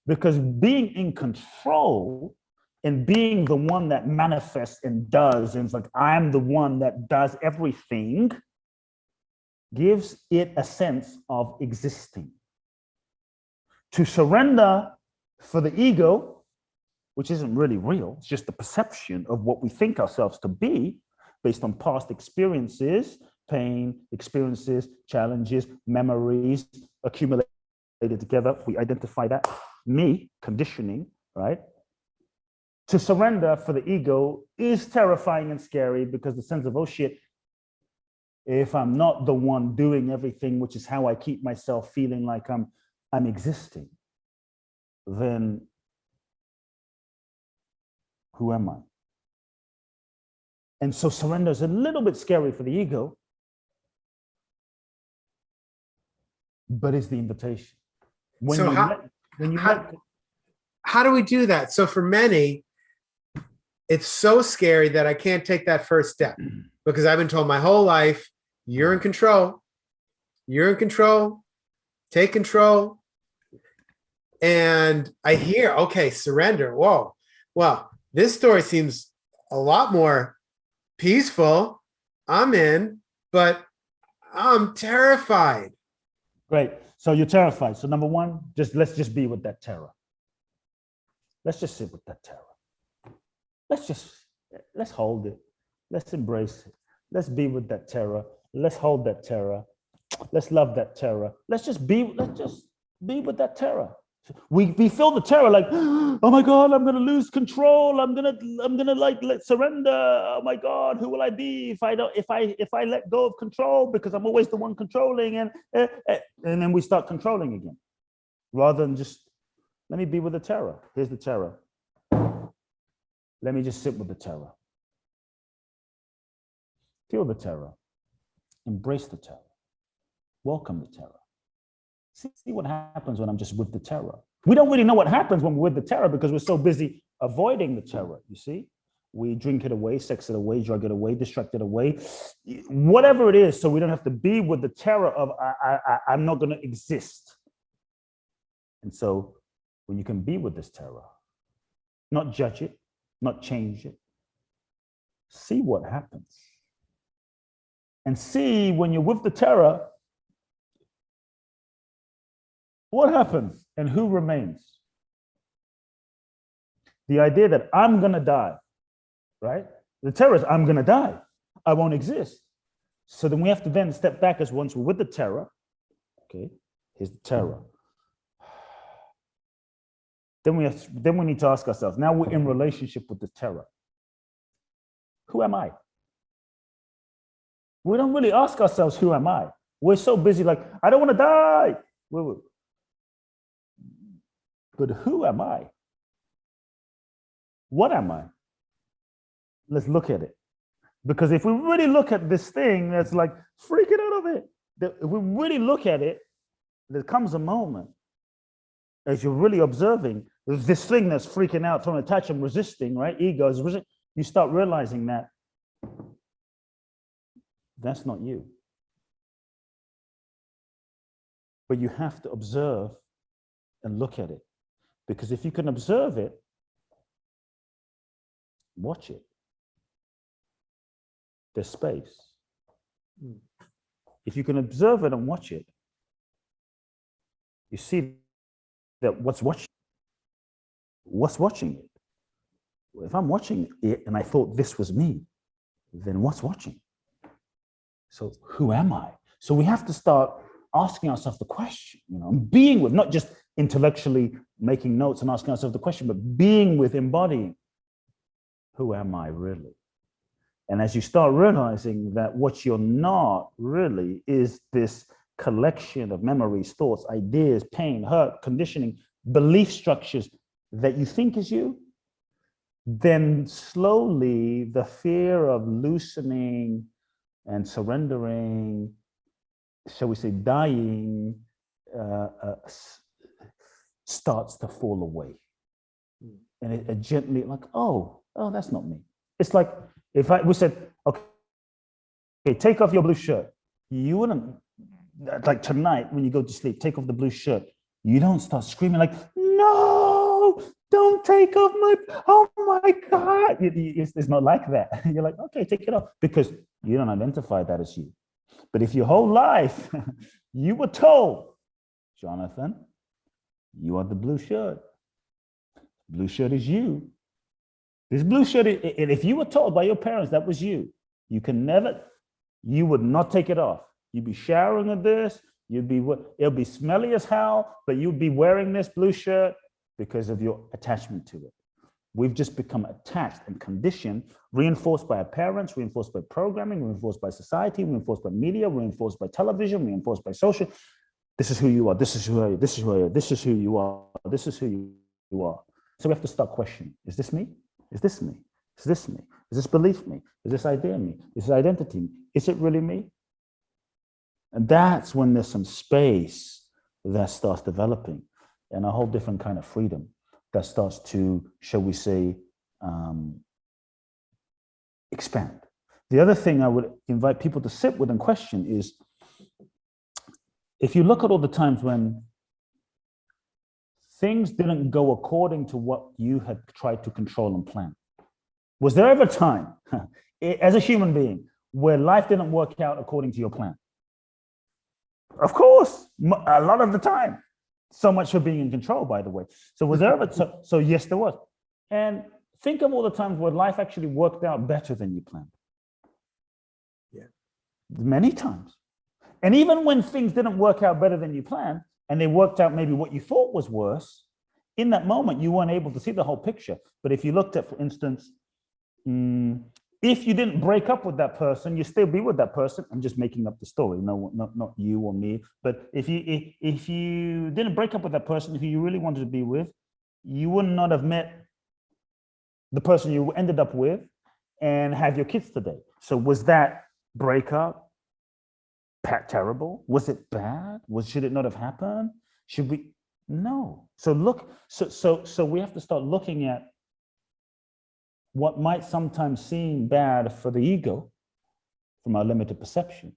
Because being in control and being the one that manifests and does, and it's like, I'm the one that does everything, gives it a sense of existing. To surrender for the ego, which isn't really real, it's just the perception of what we think ourselves to be based on past experiences, pain, experiences, challenges, memories, accumulated together. We identify that, me, conditioning, right? To surrender for the ego is terrifying and scary because the sense of, oh shit, if I'm not the one doing everything, which is how I keep myself feeling like I'm existing, then who am I? And so surrender is a little bit scary for the ego, but it's the invitation. How do we do that? So for many, it's so scary that I can't take that first step because I've been told my whole life, you're in control. You're in control. Take control. And I hear, okay, surrender. Whoa. Well, this story seems a lot more peaceful. I'm in, but I'm terrified. Great. So you're terrified. So number one, let's just be with that terror. Let's just sit with that terror. Let's hold it. Let's embrace it. Let's be with that terror. Let's hold that terror. Let's love that terror. Let's just be with that terror. We feel the terror like, oh my God, I'm gonna lose control. I'm gonna like let surrender. Oh my God, who will I be if I let go of control, because I'm always the one controlling, and then we start controlling again, rather than just let me be with the terror. Here's the terror. Let me just sit with the terror. Feel the terror. Embrace the terror. Welcome the terror. See what happens when I'm just with the terror. We don't really know what happens when we're with the terror because we're so busy avoiding the terror, you see? We drink it away, sex it away, drug it away, distract it away, whatever it is, so we don't have to be with the terror of I'm not gonna exist. And so when you can be with this terror, not judge it, not change it, see what happens. And see when you're with the terror, what happens and who remains? The idea that I'm gonna die, right? The terror is I'm gonna die. I won't exist. So then we have to then step back as once we're with the terror. Okay, here's the terror. Then we need to ask ourselves, now we're in relationship with the terror. Who am I? We don't really ask ourselves, who am I? We're so busy like, I don't want to die. But who am I? What am I? Let's look at it. Because if we really look at this thing that's like freaking out of it, if we really look at it, there comes a moment as you're really observing this thing that's freaking out, trying to attach and resisting, right? Ego is resisting. You start realizing that that's not you. But you have to observe and look at it. Because if you can observe it, watch it. There's space. If you can observe it and watch it, you see that what's watching it? Well, if I'm watching it and I thought this was me, then what's watching? So who am I? So we have to start asking ourselves the question, being with, not just intellectually making notes and asking ourselves the question, but being with, embodying, who am I really? And as you start realizing that what you're not really is this collection of memories, thoughts, ideas, pain, hurt, conditioning, belief structures that you think is you, then slowly the fear of loosening and surrendering, shall we say, dying, starts to fall away. And it gently like, oh, that's not me. It's like if we said, okay, take off your blue shirt. You wouldn't, like tonight when you go to sleep, take off the blue shirt. You don't start screaming like, no, don't take off oh my God. It's not like that. You're like, okay, take it off, because you don't identify that as you. But if your whole life you were told, Jonathan, you are the blue shirt. Blue shirt is you. This blue shirt, and if you were told by your parents that was you, you would not take it off. You'd be showering with this, it'll be smelly as hell, but you'd be wearing this blue shirt because of your attachment to it. We've just become attached and conditioned, reinforced by our parents, reinforced by programming, reinforced by society, reinforced by media, reinforced by television, reinforced by social. This is who you are. This is who I am. This is who I am. This is who you are. This is who you are. So we have to start questioning. Is this me? Is this me? Is this me? Is this belief me? Is this idea me? Is this identity me? Is it really me? And that's when there's some space that starts developing and a whole different kind of freedom that starts to, shall we say, expand. The other thing I would invite people to sit with and question is, if you look at all the times when things didn't go according to what you had tried to control and plan, was there ever a time as a human being where life didn't work out according to your plan? Of course, a lot of the time. So much for being in control, by the way. So was there ever, so yes, there was. And think of all the times where life actually worked out better than you planned. Yeah. Many times. And even when things didn't work out better than you planned, and they worked out maybe what you thought was worse, in that moment, you weren't able to see the whole picture. But if you looked at, for instance, if you didn't break up with that person, you still be with that person. I'm just making up the story, no, not you or me. But if you didn't break up with that person who you really wanted to be with, you would not have met the person you ended up with and have your kids today. So was that breakup terrible? Was it bad? Should it not have happened? Should we? No. So look. So we have to start looking at what might sometimes seem bad for the ego from our limited perception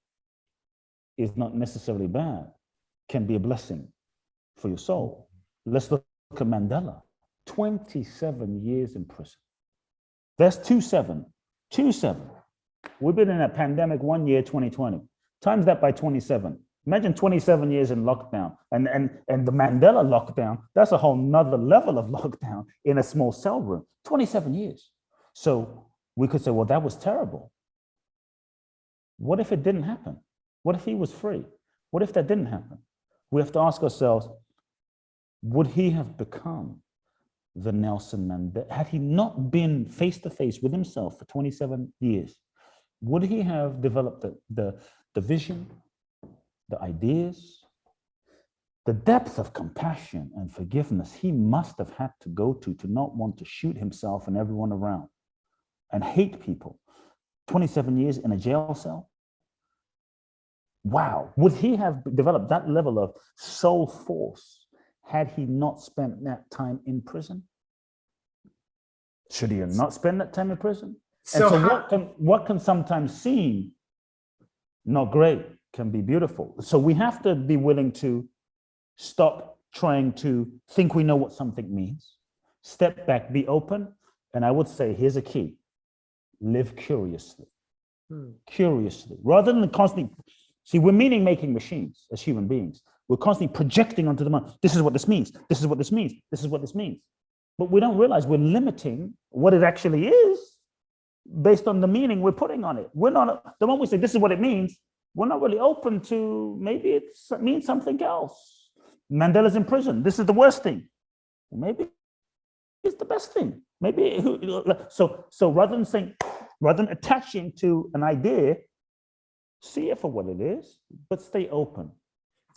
is not necessarily bad, can be a blessing for your soul. Let's look at Mandela, 27 years in prison. That's 27. We've been in a pandemic 1 year, 2020. Times that by 27. Imagine 27 years in lockdown and the Mandela lockdown, that's a whole nother level of lockdown in a small cell room, 27 years. So we could say, well, that was terrible. What if it didn't happen? What if he was free? What if that didn't happen? We have to ask ourselves, would he have become the Nelson Mandela? Had he not been face to face with himself for 27 years, would he have developed the vision, the ideas, the depth of compassion and forgiveness he must have had to go to not want to shoot himself and everyone around and hate people? 27 years in a jail cell? Wow. Would he have developed that level of soul force had he not spent that time in prison? Should he have not spent that time in prison? So what can sometimes seem not great can be beautiful. So we have to be willing to stop trying to think we know what something means, step back, be open. And I would say, here's a key: live curiously. Curiously, rather than constantly. See, we're meaning-making machines as human beings. We're constantly projecting onto the mind. This is what this means. This is what this means. This is what this means. But we don't realize we're limiting what it actually is based on the meaning we're putting on it. We're not, the moment we say this is what it means, we're not really open to maybe it means something else. Mandela's in prison. This is the worst thing. Maybe it's the best thing. Maybe so rather than attaching to an idea, see it for what it is, but stay open.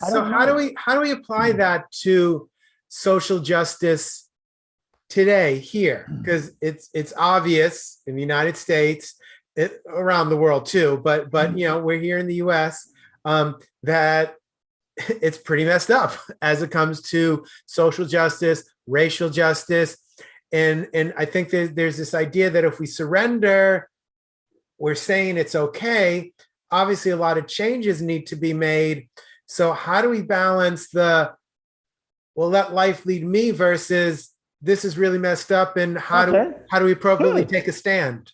So how do we apply that to social justice today here? Because it's obvious in the United States, around the world too, but we're here in the US, that it's pretty messed up as it comes to social justice, racial justice. And I think there's this idea that if we surrender, we're saying it's okay. Obviously, a lot of changes need to be made. So how do we balance well, let life lead me versus this is really messed up, and how do we appropriately take a stand?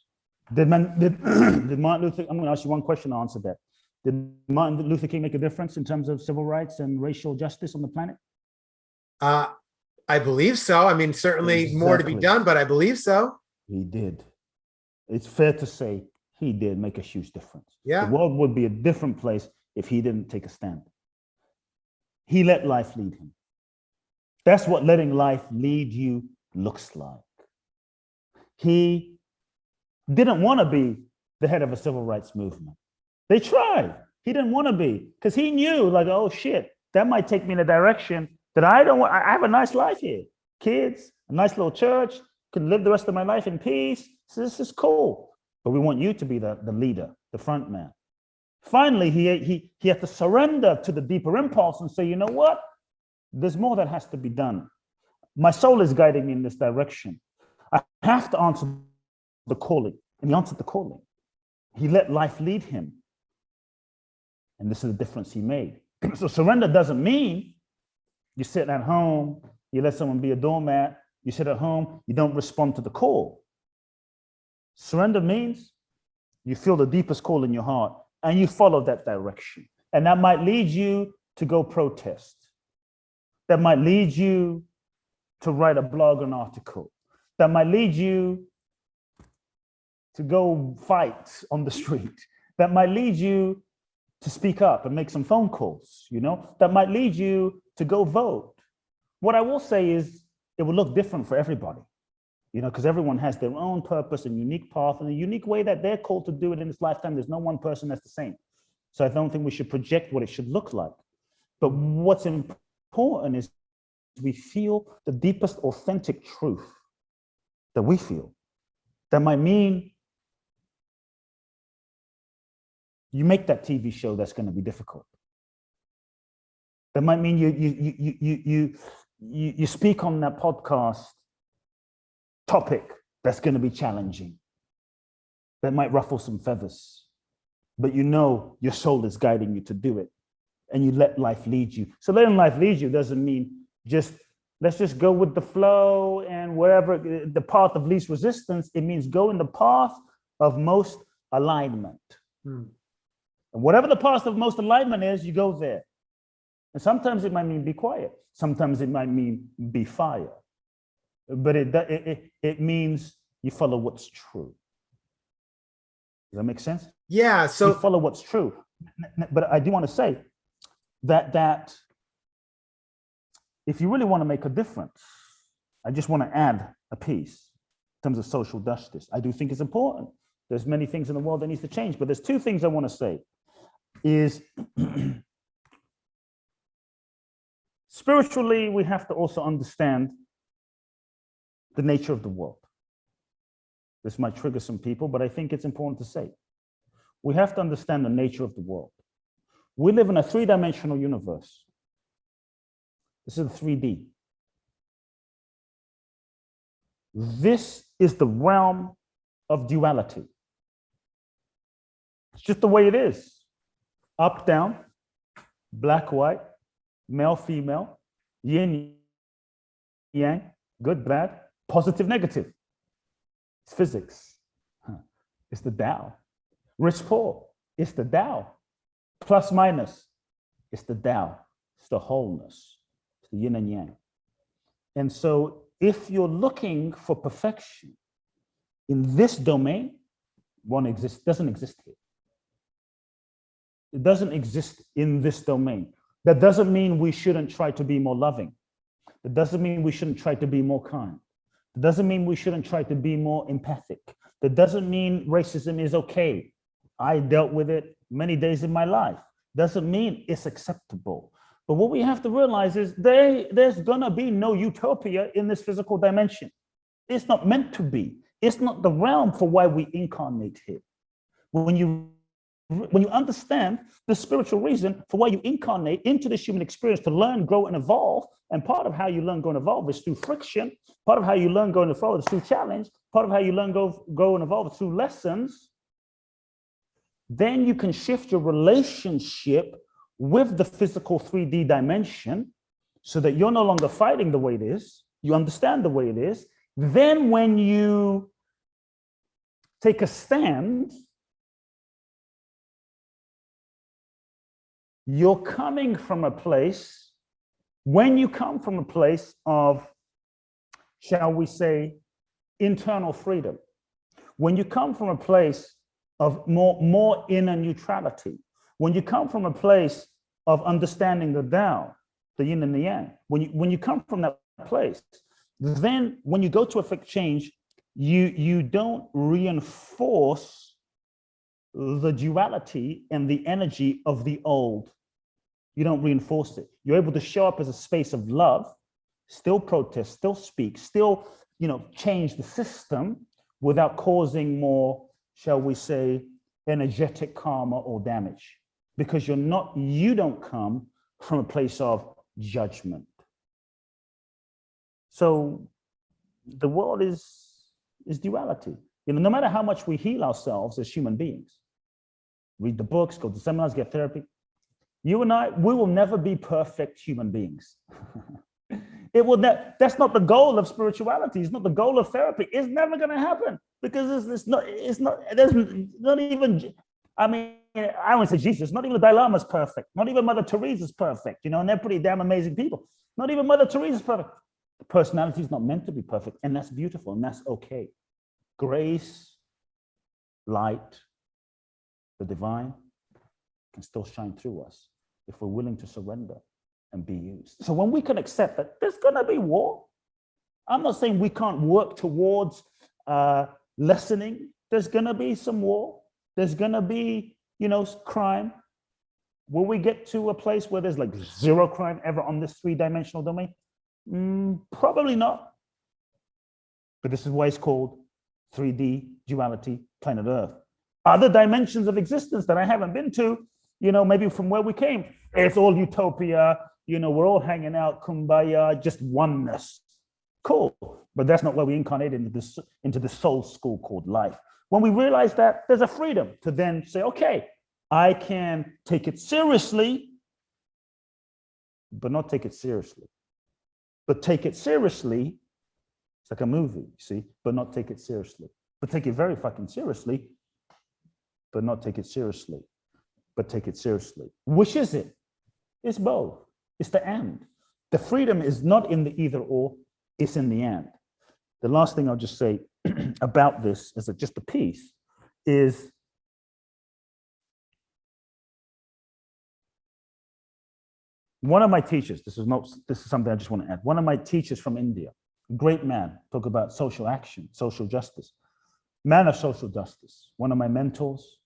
Did Martin Luther, I'm going to ask you one question to answer that. Did Martin Luther King make a difference in terms of civil rights and racial justice on the planet? I believe so. I mean, certainly more to be done, but I believe so. He did. It's fair to say he did make a huge difference. Yeah. The world would be a different place if he didn't take a stand. He let life lead him. That's what letting life lead you looks like. He didn't want to be the head of a civil rights movement. They tried. He didn't want to be, because he knew, like, oh shit, that might take me in a direction that I don't want. I have a nice life here. Kids, a nice little church, can live the rest of my life in peace. So this is cool. But we want you to be the leader, the front man. Finally, he had to surrender to the deeper impulse and say, you know what? There's more that has to be done. My soul is guiding me in this direction. I have to answer the calling. And he answered the calling. He let life lead him. And this is the difference he made. So surrender doesn't mean you sit at home, you let someone be a doormat, you sit at home, you don't respond to the call. Surrender means you feel the deepest call in your heart and you follow that direction. And that might lead you to go protest. That might lead you to write a blog or an article. That might lead you to go fight on the street. That might lead you to speak up and make some phone calls, you know? That might lead you to go vote. What I will say is it will look different for everybody, you know, because everyone has their own purpose and unique path and a unique way that they're called to do it in this lifetime. There's no one person that's the same. So I don't think we should project what it should look like. But what's important is we feel the deepest authentic truth that we feel. That might mean you make that TV show that's going to be difficult. That might mean you speak on that podcast topic that's going to be challenging. That might ruffle some feathers, but you know your soul is guiding you to do it, and you let life lead you. So letting life lead you doesn't mean let's just go with the flow and wherever the path of least resistance. It means go in the path of most alignment. And whatever the path of most alignment is, you go there. And sometimes it might mean be quiet. Sometimes it might mean be fire. But it means you follow what's true. Does that make sense? Yeah. So you follow what's true. But I do want to say that if you really want to make a difference, I just want to add a piece in terms of social justice. I do think it's important. There's many things in the world that needs to change, but there's two things I want to say. Is spiritually, we have to also understand the nature of the world. This might trigger some people, but I think it's important to say. We have to understand the nature of the world. We live in a three-dimensional universe. This is 3D. This is the realm of duality. It's just the way it is. Up, down, black, white, male, female, yin, yang, good, bad, positive, negative. It's physics. It's the Tao. Rich, poor. It's the Tao. Plus, minus. It's the Tao. It's the wholeness. It's the yin and yang. And so if you're looking for perfection in this domain, doesn't exist here. It doesn't exist in this domain. That doesn't mean we shouldn't try to be more loving. That doesn't mean we shouldn't try to be more kind. That doesn't mean we shouldn't try to be more empathic. That doesn't mean racism is okay. I dealt with it many days in my life. Doesn't mean it's acceptable. But what we have to realize is there's gonna be no utopia in this physical dimension. It's not meant to be. It's not the realm for why we incarnate here. When you understand the spiritual reason for why you incarnate into this human experience to learn, grow, and evolve, and part of how you learn, grow, and evolve is through friction, part of how you learn, grow, and evolve is through challenge, part of how you learn, grow, and evolve is through lessons, then you can shift your relationship with the physical 3D dimension so that you're no longer fighting the way it is, you understand the way it is. Then when you take a stand, you're coming from a place, when you come from a place of, shall we say, internal freedom, when you come from a place of more inner neutrality, when you come from a place of understanding the Tao, the yin and the yang, when you come from that place, then when you go to affect change, you don't reinforce the duality and the energy of the old. You don't reinforce it. You're able to show up as a space of love, still protest, still speak, still, change the system without causing more, shall we say, energetic karma or damage. Because you don't come from a place of judgment. So the world is duality. No matter how much we heal ourselves as human beings, read the books, go to seminars, get therapy, You and I, we will never be perfect human beings. That's not the goal of spirituality. It's not the goal of therapy. It's never going to happen because there's not even, I mean, I wouldn't say Jesus, not even the Dalai Lama is perfect. Not even Mother Teresa is perfect, you know, and they're pretty damn amazing people. Not even Mother Teresa is perfect. The personality is not meant to be perfect, and that's beautiful, and that's okay. Grace, light, the divine can still shine through us if we're willing to surrender and be used. So when we can accept that there's gonna be war, I'm not saying we can't work towards lessening. There's gonna be some war. There's gonna be, you know, crime. Will we get to a place where there's like zero crime ever on this three-dimensional domain? Probably not. But this is why it's called 3D duality, planet Earth. Other dimensions of existence that I haven't been to, you know, maybe from where we came, it's all utopia, you know, we're all hanging out, kumbaya, just oneness. Cool. But that's not where we incarnated into the soul school called life. When we realize that, there's a freedom to then say, okay, I can take it seriously, but not take it seriously. But take it seriously, it's like a movie, you see, but not take it seriously. But take it very fucking seriously, but not take it seriously. But take it seriously. Which is it? It's both. It's the and. The freedom is not in the either or, it's in the and. The last thing I'll just say about this as just a piece is one of my teachers, this is something I just want to add. One of my teachers from India, great man, talk about social action, social justice, man of social justice. One of my mentors,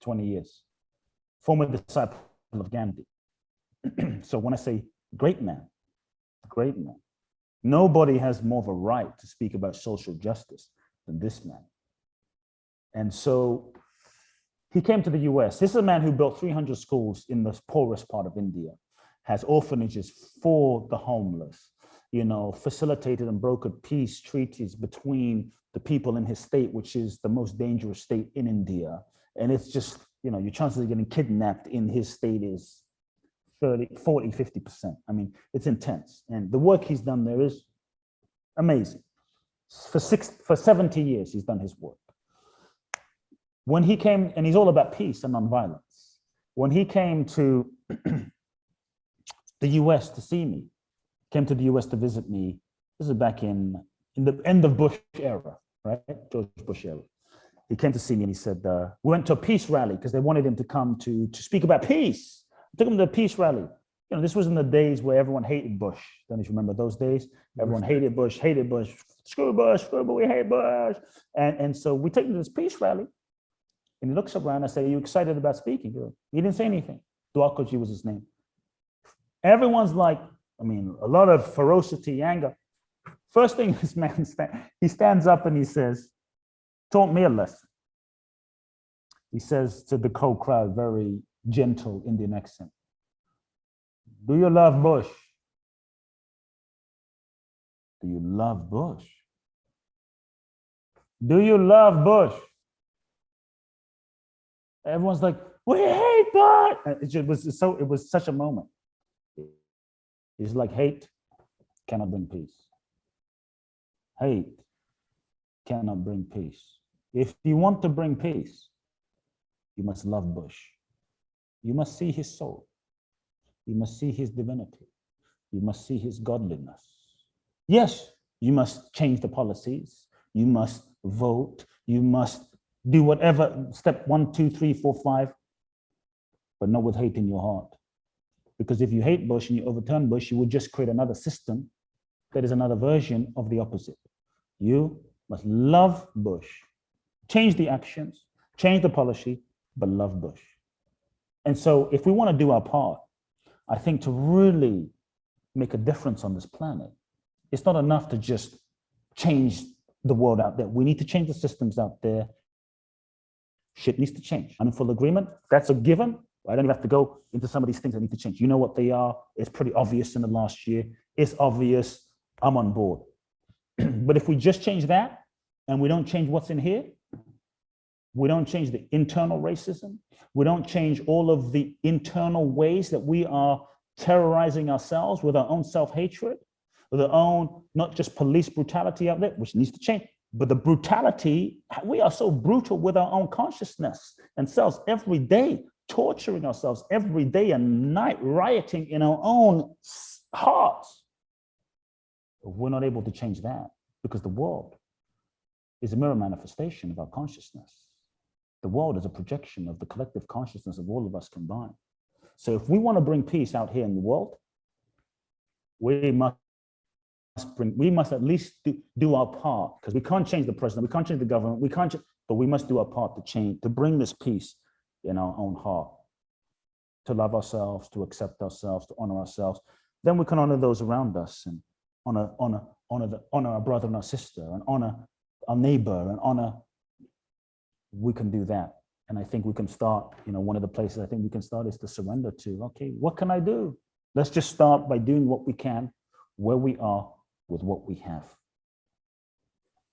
20 years, former disciple of Gandhi. So when I say great man, nobody has more of a right to speak about social justice than this man. And so he came to the US. This is a man who built 300 schools in the poorest part of India, has orphanages for the homeless, you know, facilitated and brokered peace treaties between the people in his state, which is the most dangerous state in India. And it's just, you know, your chances of getting kidnapped in his state is 30, 40, 50%. I mean, it's intense. And the work he's done there is amazing. For 70 years, he's done his work. When he came, and he's all about peace and nonviolence. When he came to the US to see me, came to the US to visit me, this is back in the end of Bush era, right? George Bush era. He came to see me and he said, we went to a peace rally because they wanted him to come to speak about peace. I took him to a peace rally. You know, this was in the days where everyone hated Bush. Don't you remember those days? Everyone hated Bush. Screw Bush, we hate Bush. And so we take him to this peace rally. And he looks around, I say, are you excited about speaking? He didn't say anything. Dwakoji was his name. Everyone's like, I mean, a lot of ferocity, anger. First thing this man, he stands up and he says, taught me a lesson. He says to the whole crowd, very gentle Indian accent, do you love Bush? Do you love Bush? Do you love Bush? Everyone's like, we hate Bush. It was such a moment. It's like hate cannot bring peace. Hate cannot bring peace. If you want to bring peace, you must love Bush. You must see his soul. You must see his divinity. You must see his godliness. Yes, you must change the policies. You must vote. You must do whatever, step 1, 2, 3, 4, 5, but not with hate in your heart. Because if you hate Bush and you overturn Bush, you will just create another system that is another version of the opposite. You must love Bush. Change the actions, change the policy, but love Bush. And so if we want to do our part, I think to really make a difference on this planet, it's not enough to just change the world out there. We need to change the systems out there. Shit needs to change. I'm in full agreement. That's a given. I don't even have to go into some of these things that need to change. You know what they are. It's pretty obvious in the last year. It's obvious. I'm on board. But if we just change that and we don't change what's in here, we don't change the internal racism, we don't change all of the internal ways that we are terrorizing ourselves with our own self-hatred, with our own, not just police brutality out there, which needs to change, but the brutality, we are so brutal with our own consciousness and selves every day, torturing ourselves every day and night, rioting in our own hearts. We're not able to change that because the world is a mirror manifestation of our consciousness. The world is a projection of the collective consciousness of all of us combined. So if we want to bring peace out here in the world, we must at least do our part, because we can't change the president, we can't change the government, we can't, but we must do our part to bring this peace in our own heart, to love ourselves, to accept ourselves, to honor ourselves. Then we can honor those around us and honor our brother and our sister, and honor our neighbor, and honor. We can do that. And I think we can start, one of the places I think we can start is to surrender to, okay, what can I do? Let's just start by doing what we can, where we are, with what we have.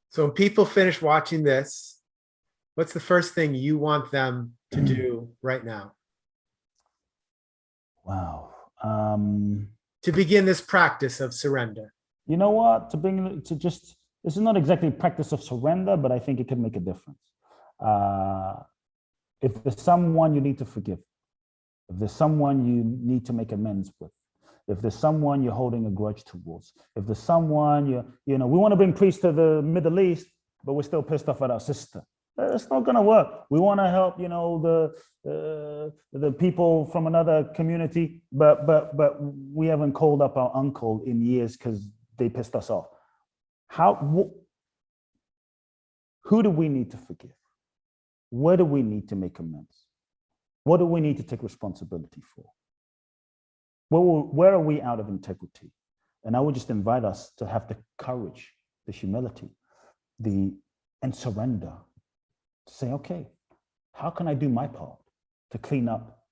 So when people finish watching this, what's the first thing you want them to do right now? Wow. To begin this practice of surrender. You know what? This is not exactly a practice of surrender, but I think it can make a difference. If there's someone you need to forgive, if there's someone you need to make amends with, if there's someone you're holding a grudge towards, if there's someone we want to bring peace to the Middle East, but we're still pissed off at our sister. It's not going to work. We want to help, the people from another community, but we haven't called up our uncle in years because they pissed us off. Who do we need to forgive? Where do we need to make amends? What do we need to take responsibility for? Where are we out of integrity? And I would just invite us to have the courage, the humility, and surrender. To say, okay, how can I do my part to clean up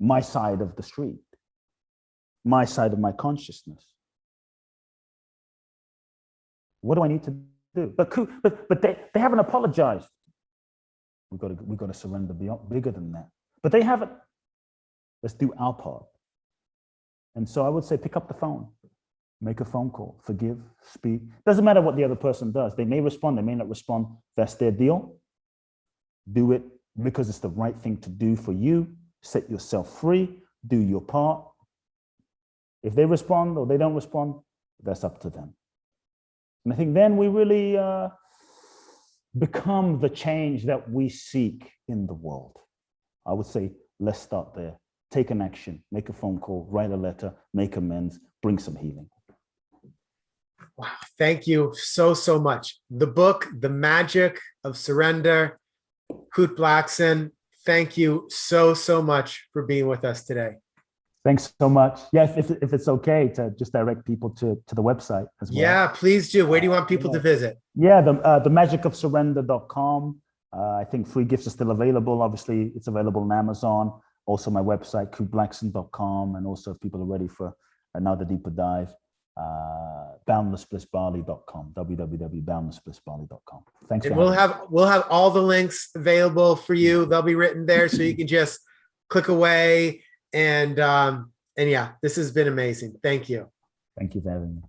my side of the street, my side of my consciousness? What do I need to do? But they haven't apologized. We've got to surrender bigger than that. But they haven't. Let's do our part. And so I would say, pick up the phone, make a phone call, forgive, speak. Doesn't matter what the other person does. They may respond, they may not respond. That's their deal. Do it because it's the right thing to do for you. Set yourself free, do your part. If they respond or they don't respond, that's up to them. And I think then we really become the change that we seek in the world. I would say, let's start there. Take an action, make a phone call, write a letter, make amends, bring some healing. Wow, thank you so much. The book, The Magic of Surrender, Kute Blackson, thank you so much for being with us today. Thanks so much. Yeah, if it's okay to just direct people to the website as well. Yeah, please do. Where do you want people to visit? Yeah, themagicofsurrender.com. I think free gifts are still available. Obviously, it's available on Amazon. Also, my website, kuteblackson.com. And also, if people are ready for another deeper dive, boundlessblissbali.com, www.boundlessblissbali.com. Thanks. And we'll have all the links available for you. They'll be written there, so you can just click away. And yeah, this has been amazing. Thank you. Thank you for having me.